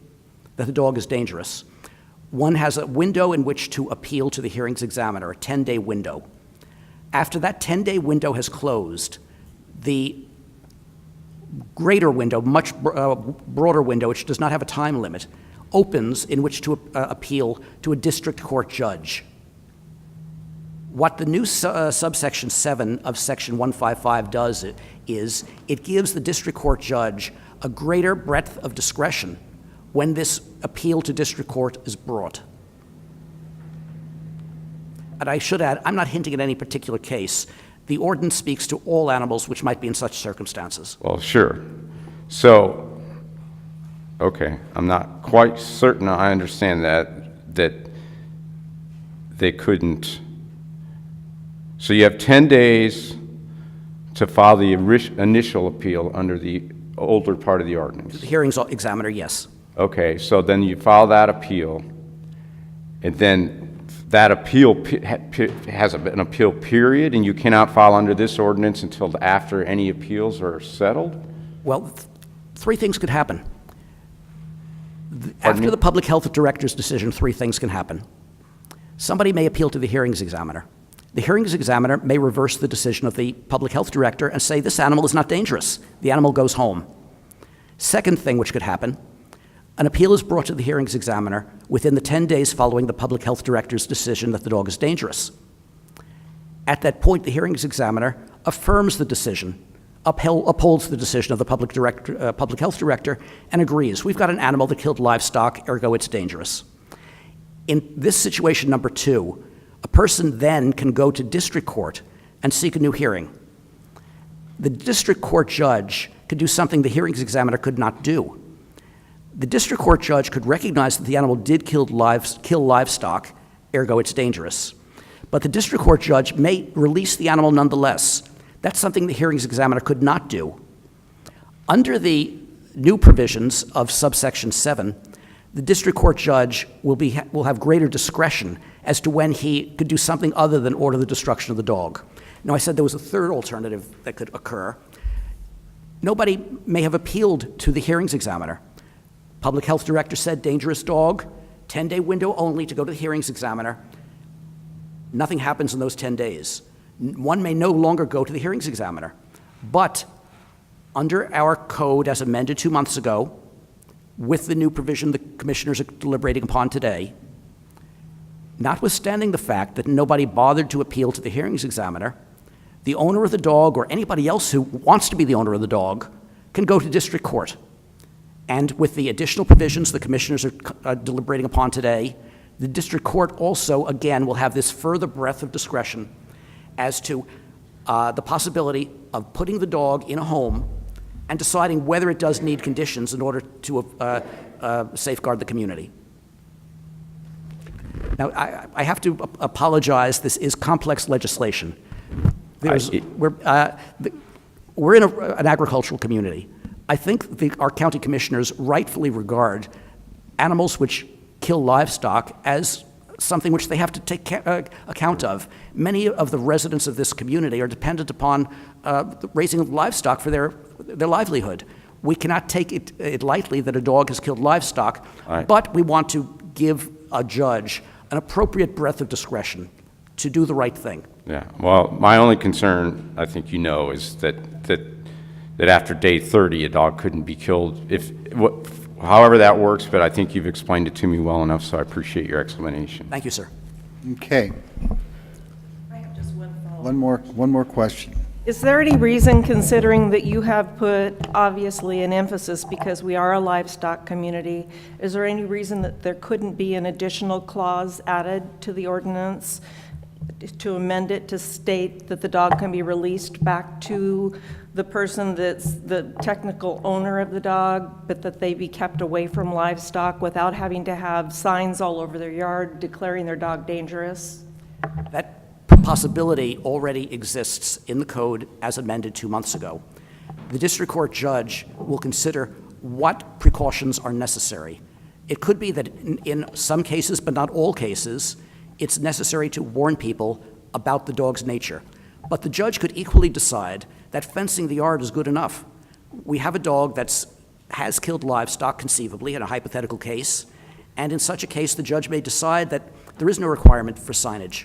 that the dog is dangerous, one has a window in which to appeal to the hearings examiner, a 10-day window. After that 10-day window has closed, the greater window, much broader window, which does not have a time limit, opens in which to appeal to a district court judge. What the new subsection 7 of Section 155 does is it gives the district court judge a greater breadth of discretion when this appeal to district court is brought. And I should add, I'm not hinting at any particular case. The ordinance speaks to all animals which might be in such circumstances. Well, sure. So, okay, I'm not quite certain I understand that they couldn't. So you have 10 days to file the initial appeal under the older part of the ordinance. The hearings examiner, yes. Okay, so then you file that appeal, and then that appeal has an appeal period, and you cannot file under this ordinance until after any appeals are settled? Well, three things could happen. After the public health director's decision, three things can happen. Somebody may appeal to the hearings examiner. The hearings examiner may reverse the decision of the public health director and say this animal is not dangerous. The animal goes home. Second thing which could happen, an appeal is brought to the hearings examiner within the 10 days following the public health director's decision that the dog is dangerous. At that point, the hearings examiner affirms the decision, upholds the decision of the public health director, and agrees. We've got an animal that killed livestock, ergo it's dangerous. In this situation number 2, a person then can go to district court and seek a new hearing. The district court judge could do something the hearings examiner could not do. The district court judge could recognize that the animal did kill livestock, ergo it's dangerous. But the district court judge may release the animal nonetheless. That's something the hearings examiner could not do. Under the new provisions of subsection 7, the district court judge will have greater discretion as to when he could do something other than order the destruction of the dog. Now, I said there was a third alternative that could occur. Nobody may have appealed to the hearings examiner. Public health director said dangerous dog, 10-day window only to go to the hearings examiner. Nothing happens in those 10 days. One may no longer go to the hearings examiner. But under our code as amended 2 months ago, with the new provision the commissioners are deliberating upon today, notwithstanding the fact that nobody bothered to appeal to the hearings examiner, the owner of the dog or anybody else who wants to be the owner of the dog can go to district court. And with the additional provisions the commissioners are deliberating upon today, the district court also, again, will have this further breadth of discretion as to the possibility of putting the dog in a home and deciding whether it does need conditions in order to safeguard the community. Now, I have to apologize. This is complex legislation. We're in an agricultural community. I think our county commissioners rightfully regard animals which kill livestock as something which they have to take account of. Many of the residents of this community are dependent upon the raising of livestock for their livelihood. We cannot take it lightly that a dog has killed livestock, Right. but we want to give a judge an appropriate breadth of discretion to do the right thing. Yeah, well, my only concern, I think you know, is that after day 30, a dog couldn't be killed, however that works, but I think you've explained it to me well enough, so I appreciate your explanation. Thank you, sir. Okay. I have just one follow-up. One more question. Is there any reason, considering that you have put, obviously, an emphasis, because we are a livestock community, is there any reason that there couldn't be an additional clause added to the ordinance to amend it to state that the dog can be released back to the person that's the technical owner of the dog, but that they be kept away from livestock without having to have signs all over their yard declaring their dog dangerous? That possibility already exists in the code as amended 2 months ago. The district court judge will consider what precautions are necessary. It could be that in some cases, but not all cases, it's necessary to warn people about the dog's nature. But the judge could equally decide that fencing the yard is good enough. We have a dog that has killed livestock, conceivably, in a hypothetical case, and in such a case, the judge may decide that there is no requirement for signage.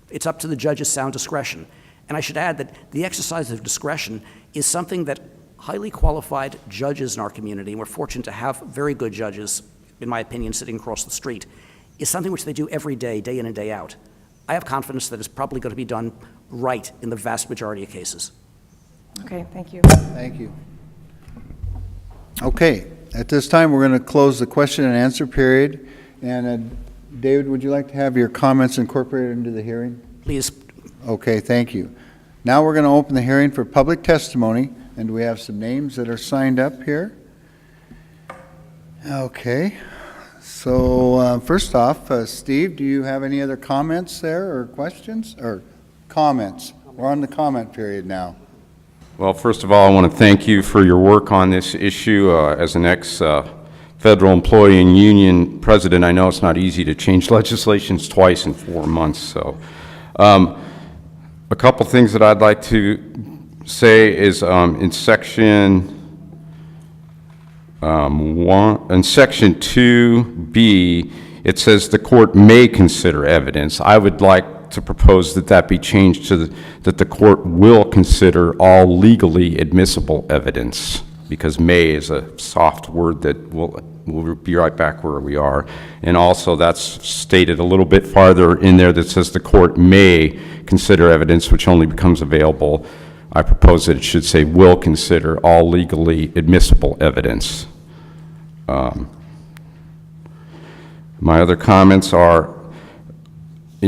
It's up to the judge's sound discretion. And I should add that the exercise of discretion is something that highly qualified judges in our community, and we're fortunate to have very good judges, in my opinion, sitting across the street, is something which they do every day, day in and day out. I have confidence that it's probably going to be done right in the vast majority of cases. Okay, thank you. Thank you. Okay, at this time, we're going to close the question and answer period. And David, would you like to have your comments incorporated into the hearing? Please. Okay, thank you. Now we're going to open the hearing for public testimony, and we have some names that are signed up here. Okay, so first off, Steve, do you have any other comments there or questions or comments? We're on the comment period now. Well, first of all, I want to thank you for your work on this issue. As an ex-federal employee and union president, I know it's not easy to change legislations twice in 4 months. So a couple things that I'd like to say is in section 2B, it says the court may consider evidence. I would like to propose that that be changed to that the court will consider all legally admissible evidence, because may is a soft word that we'll be right back where we are. And also that's stated a little bit farther in there that says the court may consider evidence which only becomes available. I propose that it should say will consider all legally admissible evidence. My other comments are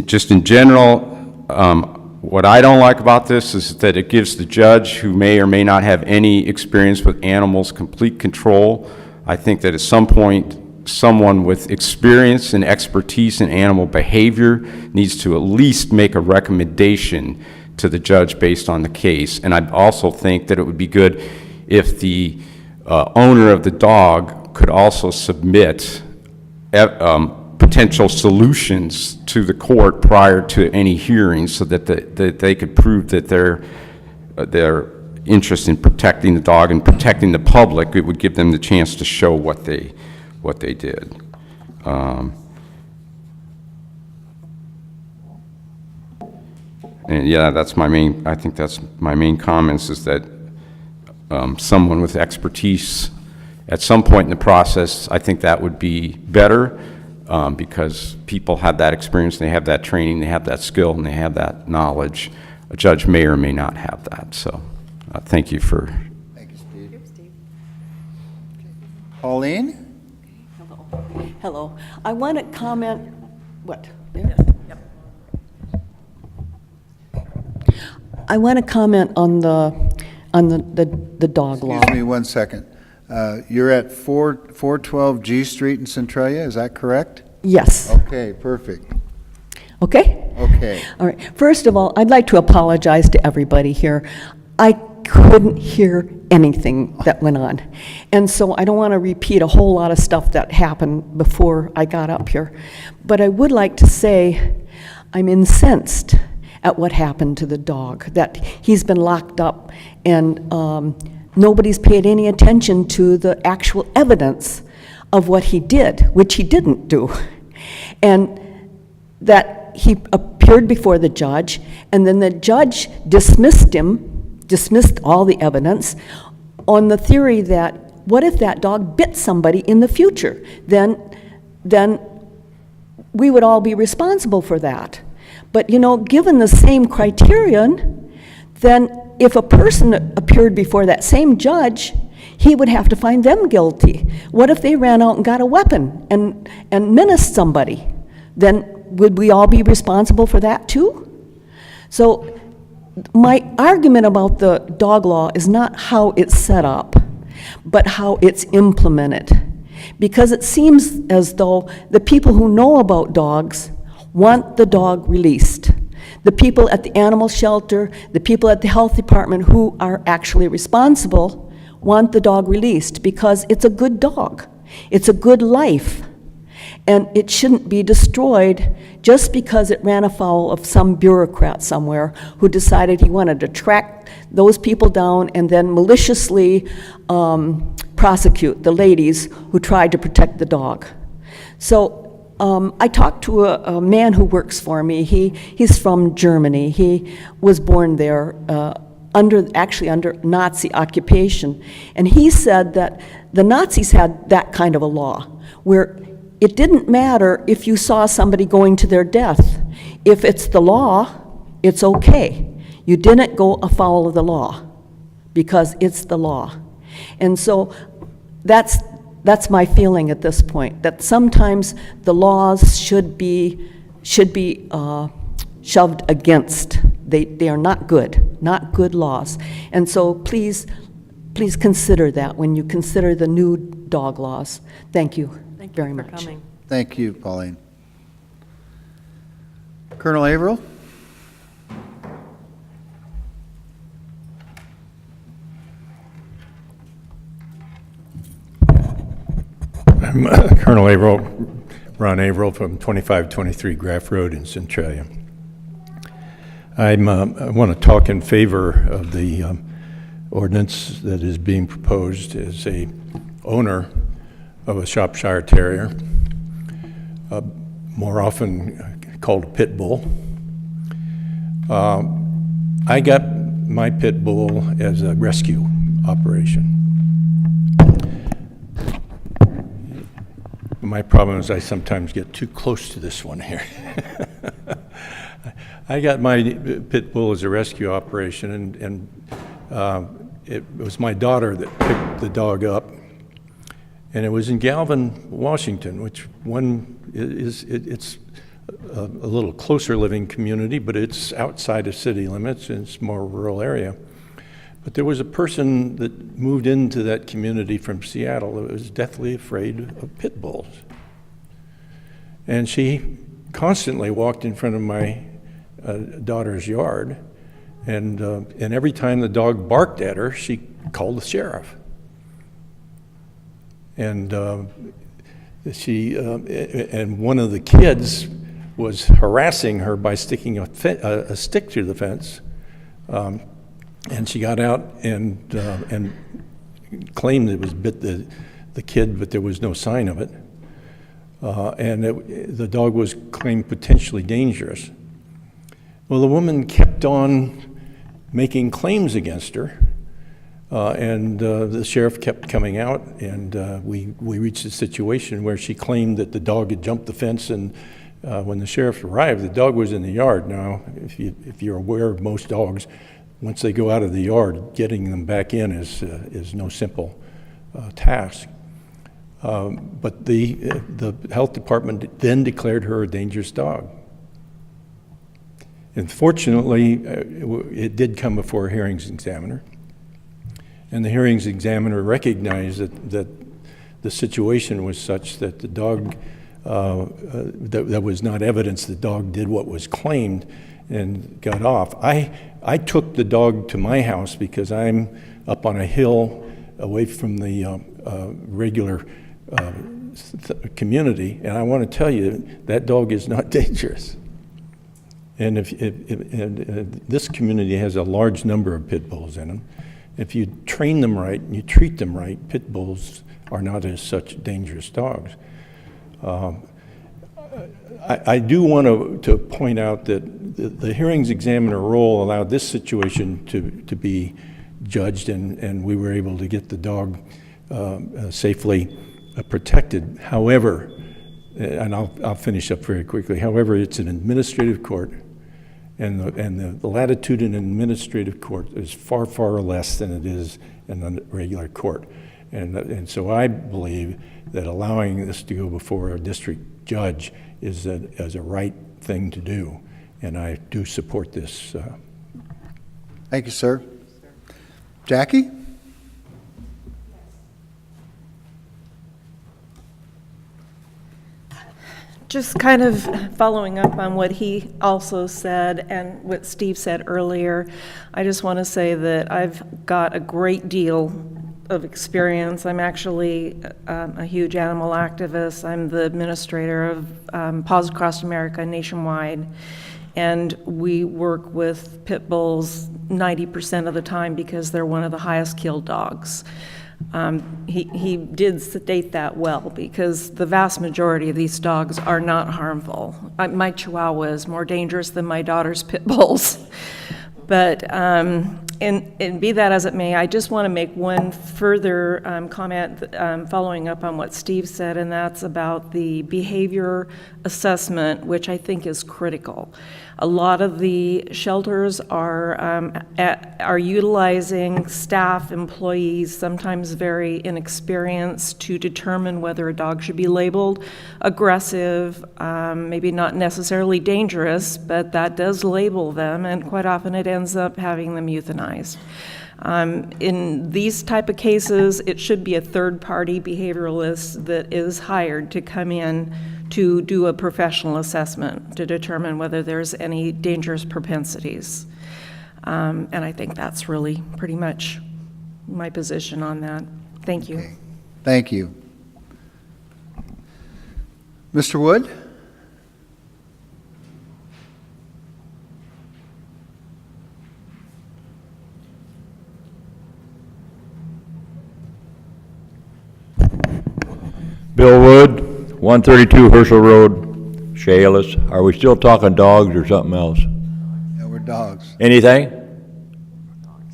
just in general, what I don't like about this is that it gives the judge, who may or may not have any experience with animals, complete control. I think that at some point, someone with experience and expertise in animal behavior needs to at least make a recommendation to the judge based on the case. And I also think that it would be good if the owner of the dog could also submit potential solutions to the court prior to any hearings, so that they could prove that their interest in protecting the dog and protecting the public, it would give them the chance to show what they did. And yeah, that's my main, I think that's my main comments, is that someone with expertise at some point in the process, I think that would be better, because people have that experience, they have that training, they have that skill, and they have that knowledge. A judge may or may not have that. So thank you for... Thank you, Steve. Pauline? Hello. I want to comment, what? I want to comment on the dog law. Excuse me 1 second. You're at 412 G Street in Centralia, is that correct? Yes. Okay, perfect. Okay? Okay. All right. First of all, I'd like to apologize to everybody here. I couldn't hear anything that went on. And so I don't want to repeat a whole lot of stuff that happened before I got up here. But I would like to say I'm incensed at what happened to the dog, that he's been locked up and nobody's paid any attention to the actual evidence of what he did, which he didn't do. And that he appeared before the judge, and then the judge dismissed all the evidence on the theory that, what if that dog bit somebody in the future? Then we would all be responsible for that. But, you know, given the same criterion, then if a person appeared before that same judge, he would have to find them guilty. What if they ran out and got a weapon and menaced somebody? Then would we all be responsible for that too? So my argument about the dog law is not how it's set up, but how it's implemented. Because it seems as though the people who know about dogs want the dog released. The people at the animal shelter, the people at the health department who are actually responsible want the dog released because it's a good dog. It's a good life. And it shouldn't be destroyed just because it ran afoul of some bureaucrat somewhere who decided he wanted to track those people down and then maliciously prosecute the ladies who tried to protect the dog. So I talked to a man who works for me. He's from Germany. He was born there under Nazi occupation. And he said that the Nazis had that kind of a law where it didn't matter if you saw somebody going to their death. If it's the law, it's okay. You didn't go afoul of the law because it's the law. And so that's my feeling at this point, that sometimes the laws should be shoved against. They are not good laws. And so please consider that when you consider the new dog laws. Thank you. Thank you very for much. coming. Thank you, Pauline. Colonel Averill? I'm Colonel Averill, Ron Averill from 2523 Graff Road in Centralia. I want to talk in favor of the ordinance that is being proposed as a owner of a Shropshire Terrier, more often called a pit bull. I got my pit bull as a rescue operation. My problem is I sometimes get too close to this one here. I got my pit bull as a rescue operation, and it was my daughter that picked the dog up. And it was in Galvin, Washington, which it's a little closer living community, but it's outside of city limits, and it's more rural area. But there was a person that moved into that community from Seattle that was deathly afraid of pit bulls. And she constantly walked in front of my daughter's yard, and every time the dog barked at her, she called the sheriff. And and one of the kids was harassing her by sticking a stick through the fence. And she got out and claimed it was bit the kid, but there was no sign of it. And the dog was claimed potentially dangerous. Well, the woman kept on making claims against her, and the sheriff kept coming out, and we reached a situation where she claimed that the dog had jumped the fence, and when the sheriff arrived, the dog was in the yard. Now, if you're aware of most dogs, once they go out of the yard, getting them back in is no simple task. But the health department then declared her a dangerous dog. And fortunately, it did come before a hearings examiner. And the hearings examiner recognized that the situation was such that the dog, that was not evidence the dog did what was claimed and got off. I took the dog to my house because I'm up on a hill away from the regular community, and I want to tell you that dog is not dangerous. And this community has a large number of pit bulls in them, If you train them right and you treat them right, pit bulls are not as such dangerous dogs. I do want to point out that the hearings examiner role allowed this situation to be judged, and we were able to get the dog safely protected. However, and I'll finish up very quickly. However, it's an administrative court, and the latitude in an administrative court is far, far less than it is in a regular court. And so I believe that allowing this to go before a district judge is a right thing to do, and I do support this. Thank you, sir. Jackie? Just kind of following up on what he also said and what Steve said earlier, I just want to say that I've got a great deal of experience. I'm actually a huge animal activist. I'm the administrator of Paws Across America nationwide, and we work with pit bulls 90% of the time because they're one of the highest killed dogs. He did state that well, because the vast majority of these dogs are not harmful. My Chihuahua is more dangerous than my daughter's pit bulls. But, and be that as it may, I just want to make one further comment following up on what Steve said, and that's about the behavior assessment, which I think is critical. A lot of the shelters are utilizing staff, employees, sometimes very inexperienced, to determine whether a dog should be labeled aggressive, maybe not necessarily dangerous, but that does label them, and quite often it ends up having them euthanized. In these type of cases, it should be a third-party behavioralist that is hired to come in to do a professional assessment to determine whether there's any dangerous propensities. And I think that's really pretty much my position on that. Thank you. Okay. Thank you. Mr. Wood? Bill Wood, 132 Herschel Road, Chehalis. Are we still talking dogs or something else? Yeah, we're dogs. Anything?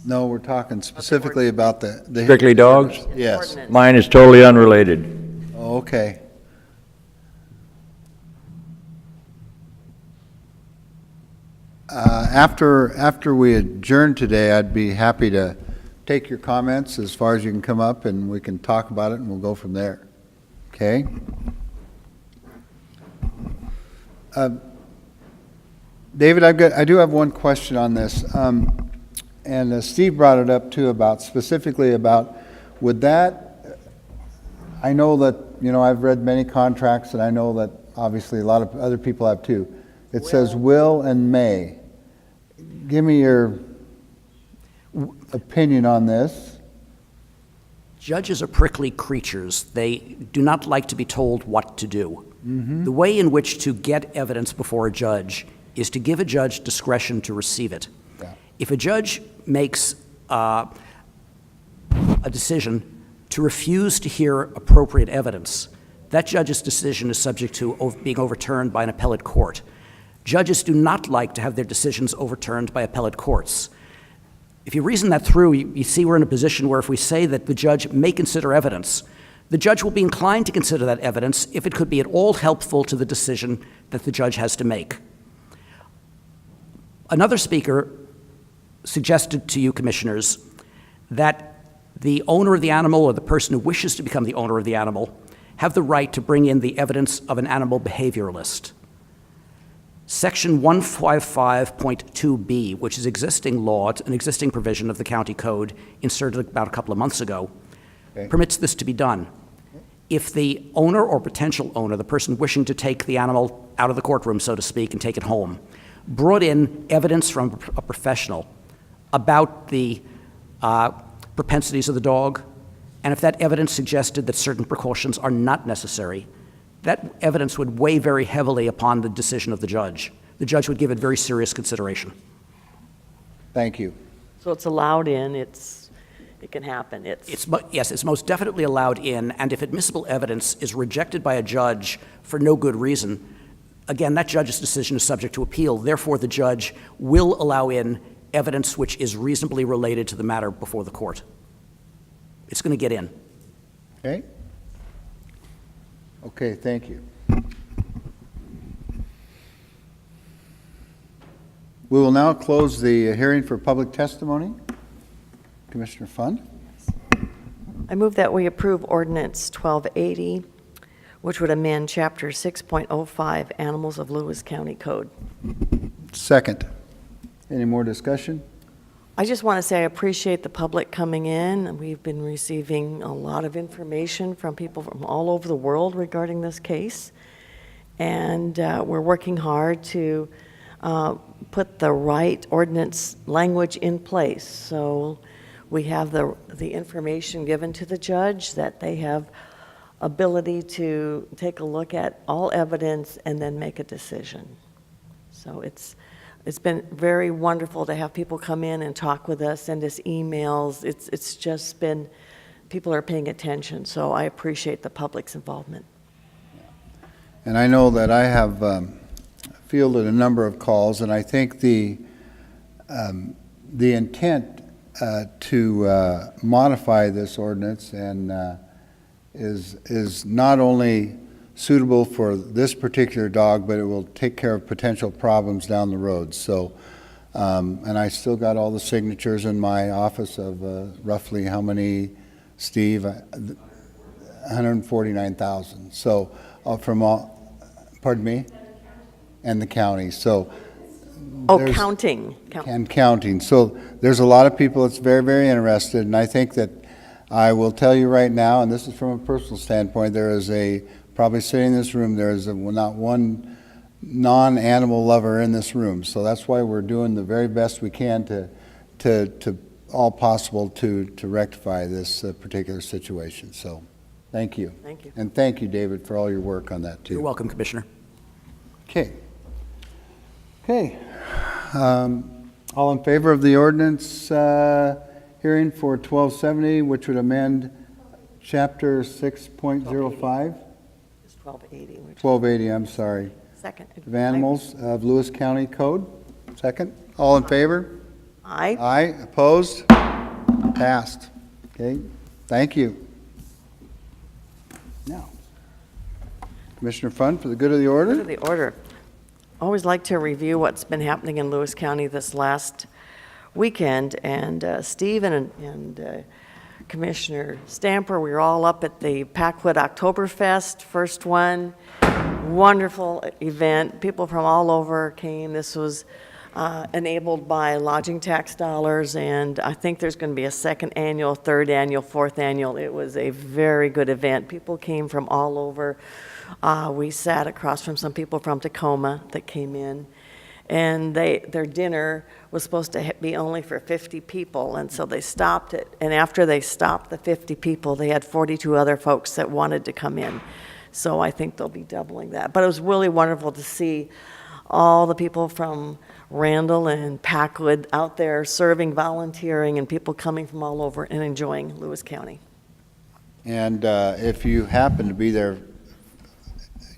No, we're talking specifically about the Strictly dogs? Yes. Mine is totally unrelated. Oh, okay. After we adjourn today, I'd be happy to take your comments as far as you can come up, and we can talk about it, and we'll go from there. Okay? David, I do have one question on this, and Steve brought it up too, specifically about, would that, I know that, I've read many contracts, and I know that obviously a lot of other people have too. It says will and may. Give me your opinion on this. Judges are prickly creatures. They do not like to be told what to do. The way in which to get evidence before a judge is to give a judge discretion to receive it. Yeah. If a judge makes a decision to refuse to hear appropriate evidence, that judge's decision is subject to being overturned by an appellate court. Judges do not like to have their decisions overturned by appellate courts. If you reason that through, you see we're in a position where if we say that the judge may consider evidence, the judge will be inclined to consider that evidence if it could be at all helpful to the decision that the judge has to make. Another speaker suggested to you, commissioners, that the owner of the animal or the person who wishes to become the owner of the animal have the right to bring in the evidence of an animal behavioralist. Section 155.2b, which is existing law, an existing provision of the county code inserted about a couple of months ago, permits this to be done. If the owner or potential owner, the person wishing to take the animal out of the courtroom, so to speak, and take it home, brought in evidence from a professional about the propensities of the dog, and if that evidence suggested that certain precautions are not necessary, that evidence would weigh very heavily upon the decision of the judge. The judge would give it very serious consideration. Thank you. So it's allowed in, it's it can happen. Yes, it's most definitely allowed in, and if admissible evidence is rejected by a judge for no good reason, again, that judge's decision is subject to appeal. Therefore, the judge will allow in evidence which is reasonably related to the matter before the court. It's going to get in. Okay? Okay, thank you. We will now close the hearing for public testimony. Commissioner Fund? I move that we approve Ordinance 1280, which would amend Chapter 6.05, Animals of Lewis County Code. Second. Any more discussion? I just want to say I appreciate the public coming in. We've been receiving a lot of information from people from all over the world regarding this case, and we're working hard to put the right ordinance language in place. So we have the information given to the judge that they have ability to take a look at all evidence and then make a decision. So it's been very wonderful to have people come in and talk with us, send us emails. It's just been, people are paying attention, so I appreciate the public's involvement. And I know that I have fielded a number of calls, and I think the intent to modify this ordinance and is not only suitable for this particular dog, but it will take care of potential problems down the road. So, and I still got all the signatures in my office of roughly how many, Steve? 149,000. So from all, pardon me? And the county. So. Counting. And counting. So there's a lot of people that's very, very interested, and I think that I will tell you right now, and this is from a personal standpoint, there is probably sitting in this room, there is not one non-animal lover in this room. So that's why we're doing the very best we can to all possible to rectify this particular situation. So thank you. Thank you. And thank you, David, for all your work on that too. You're welcome, Commissioner. Okay. Okay. All in favor of the ordinance hearing for 1270, which would amend Chapter 6.05? 1280. 1280, I'm sorry. Second. Of Animals of Lewis County Code. Second. All in favor? Aye. Aye. Opposed? Passed. Okay. Thank you. Now, Commissioner Fund, for the good of the order. Good of the order. Always like to review what's been happening in Lewis County this last weekend, and Steve and Commissioner Stamper, we were all up at the Packwood Oktoberfest, first one. Wonderful event. People from all over came. This was enabled by lodging tax dollars, and I think there's going to be a second annual, third annual, fourth annual. It was a very good event. People came from all over. We sat across from some people from Tacoma that came in, and their dinner was supposed to be only for 50 people, and so they stopped it. And after they stopped the 50 people, they had 42 other folks that wanted to come in. So I think they'll be doubling that. But it was really wonderful to see all the people from Randall and Packwood out there serving, volunteering, and people coming from all over and enjoying Lewis County. And if you happen to be there,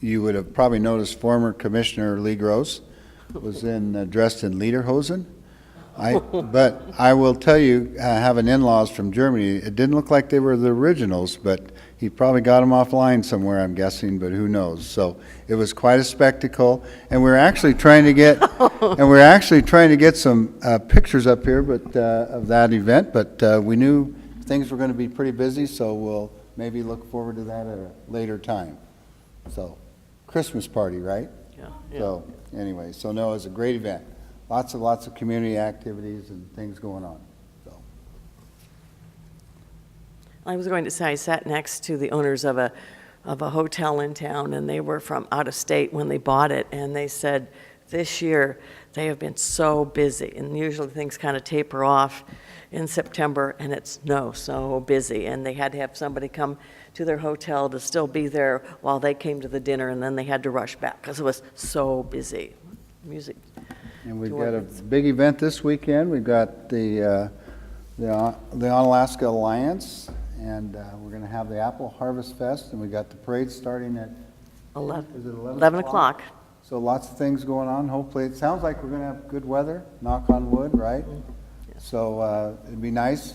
you would have probably noticed former Commissioner Lee Gross was dressed in lederhosen. But I will tell you, having in-laws from Germany, it didn't look like they were the originals, but he probably got them offline somewhere, I'm guessing, but who knows. So it was quite a spectacle, and we're actually trying to get some pictures up here, of that event. But we knew things were going to be pretty busy, so we'll maybe look forward to that at a later time. So, Christmas party, right? Yeah. So anyway, so no, it was a great event. Lots of community activities and things going on. So I was going to say, I sat next to the owners of a hotel in town, and they were from out of state when they bought it, and they said this year they have been so busy, and usually things kind of taper off in September, and it's so busy, and they had to have somebody come to their hotel to still be there while they came to the dinner, and then they had to rush back because it was so busy. Music. And we've got a big event this weekend. We've got the the Onalaska Alliance, and we're going to have the Apple Harvest Fest, and we got the parade starting at 11 o'clock. So lots of things going on. Hopefully, it sounds like we're going to have good weather, knock on wood, right? So it'd be nice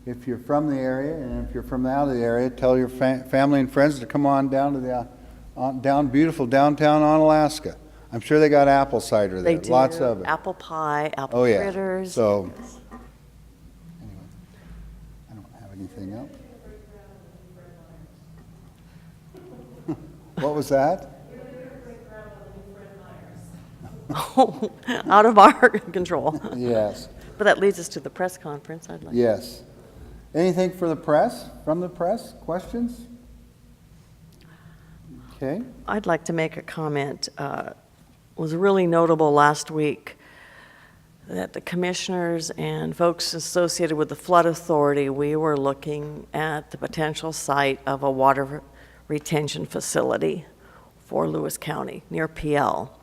if you're from the area, and if you're from out of the area, tell your family and friends to come on down to the beautiful downtown Onalaska. I'm sure they got apple cider there. They do. Lots of it. Apple pie, apple Oh, yeah. fritters. So, anyway, I don't have anything else. What was that? Oh, out of our control. Yes. But that leads us to the press conference, I'd like. Yes. Anything for the press, from the press? Questions? Okay. I'd like to make a comment. It was really notable last week that the commissioners and folks associated with the Flood Authority, we were looking at the potential site of a water retention facility for Lewis County near PL.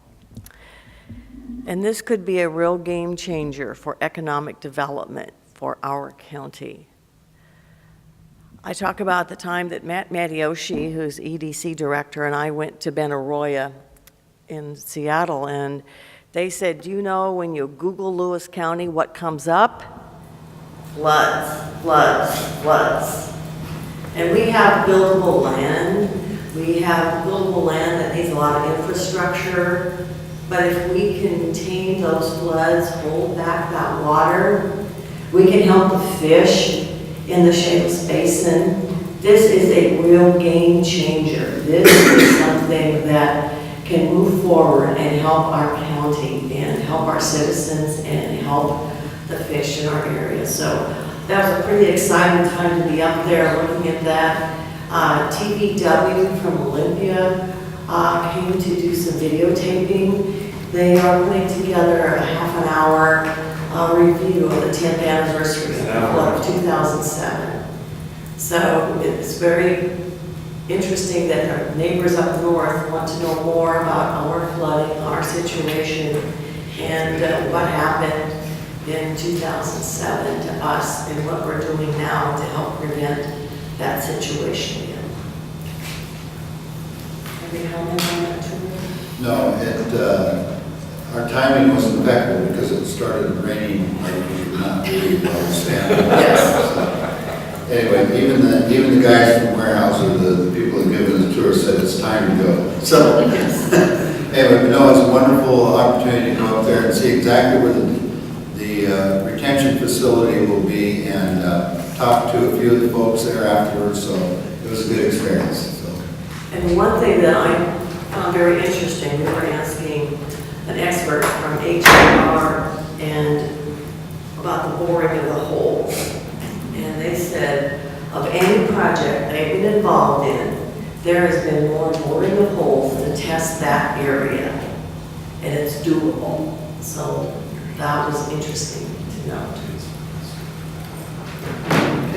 And this could be a real game changer for economic development for our county. I talk about the time that Matt Matioshi, who's EDC director, and I went to Benaroya in Seattle, and they said, do you know when you Google Lewis County, what comes up? Floods, floods, floods. And we have buildable land. We have buildable land that needs a lot of infrastructure. But if we can contain those floods, hold back that water, we can help the fish in the Shales Basin. This is a real game changer. This is something that can move forward and help our county and help our citizens and help the fish in our area. So that was a pretty exciting time to be up there looking at that. TVW from Olympia came to do some videotaping. They are putting together a half an hour review of the 10th anniversary of the flood of 2007. So it's very interesting that our neighbors up north want to know more about our flooding, our situation, and what happened in 2007 to us and what we're doing now to help prevent that situation again. Any comments on that too? No, our timing was impeccable because it started raining like we could not believe while we standing. So, anyway, even the guys from Weyerhaeuser, the people who given the tour, said it's time to go. So anyway, but no, it's a wonderful opportunity to go up there and see exactly where the retention facility will be and talk to a few of the folks there afterwards. So it was a good experience. So. And one thing that I found very interesting, we were asking an expert from HR and about the boring of the holes. And they said of any project they've been involved in, there has been more boring of holes to test that area. And it's doable. So that was interesting to note.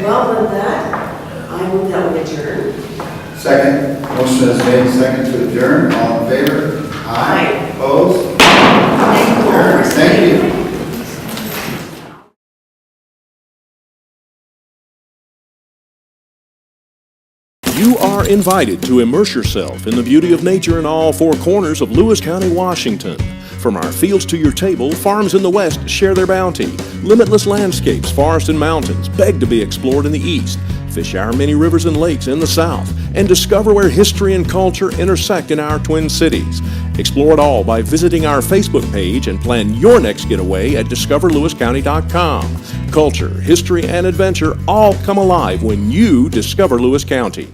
Well, with that, I move that we adjourn. Second, motion is made, second to adjourn. All in favor? Aye. Opposed? Thank you. You are invited to immerse yourself in the beauty of nature in all four corners of Lewis County, Washington. From our fields to your table, farms in the west share their bounty. Limitless landscapes, forests and mountains beg to be explored in the east. Fish our many rivers and lakes in the south, and discover where history and culture intersect in our twin cities. Explore it all by visiting our Facebook page and plan your next getaway at discoverlewiscounty.com. Culture, history, and adventure all come alive when you discover Lewis County.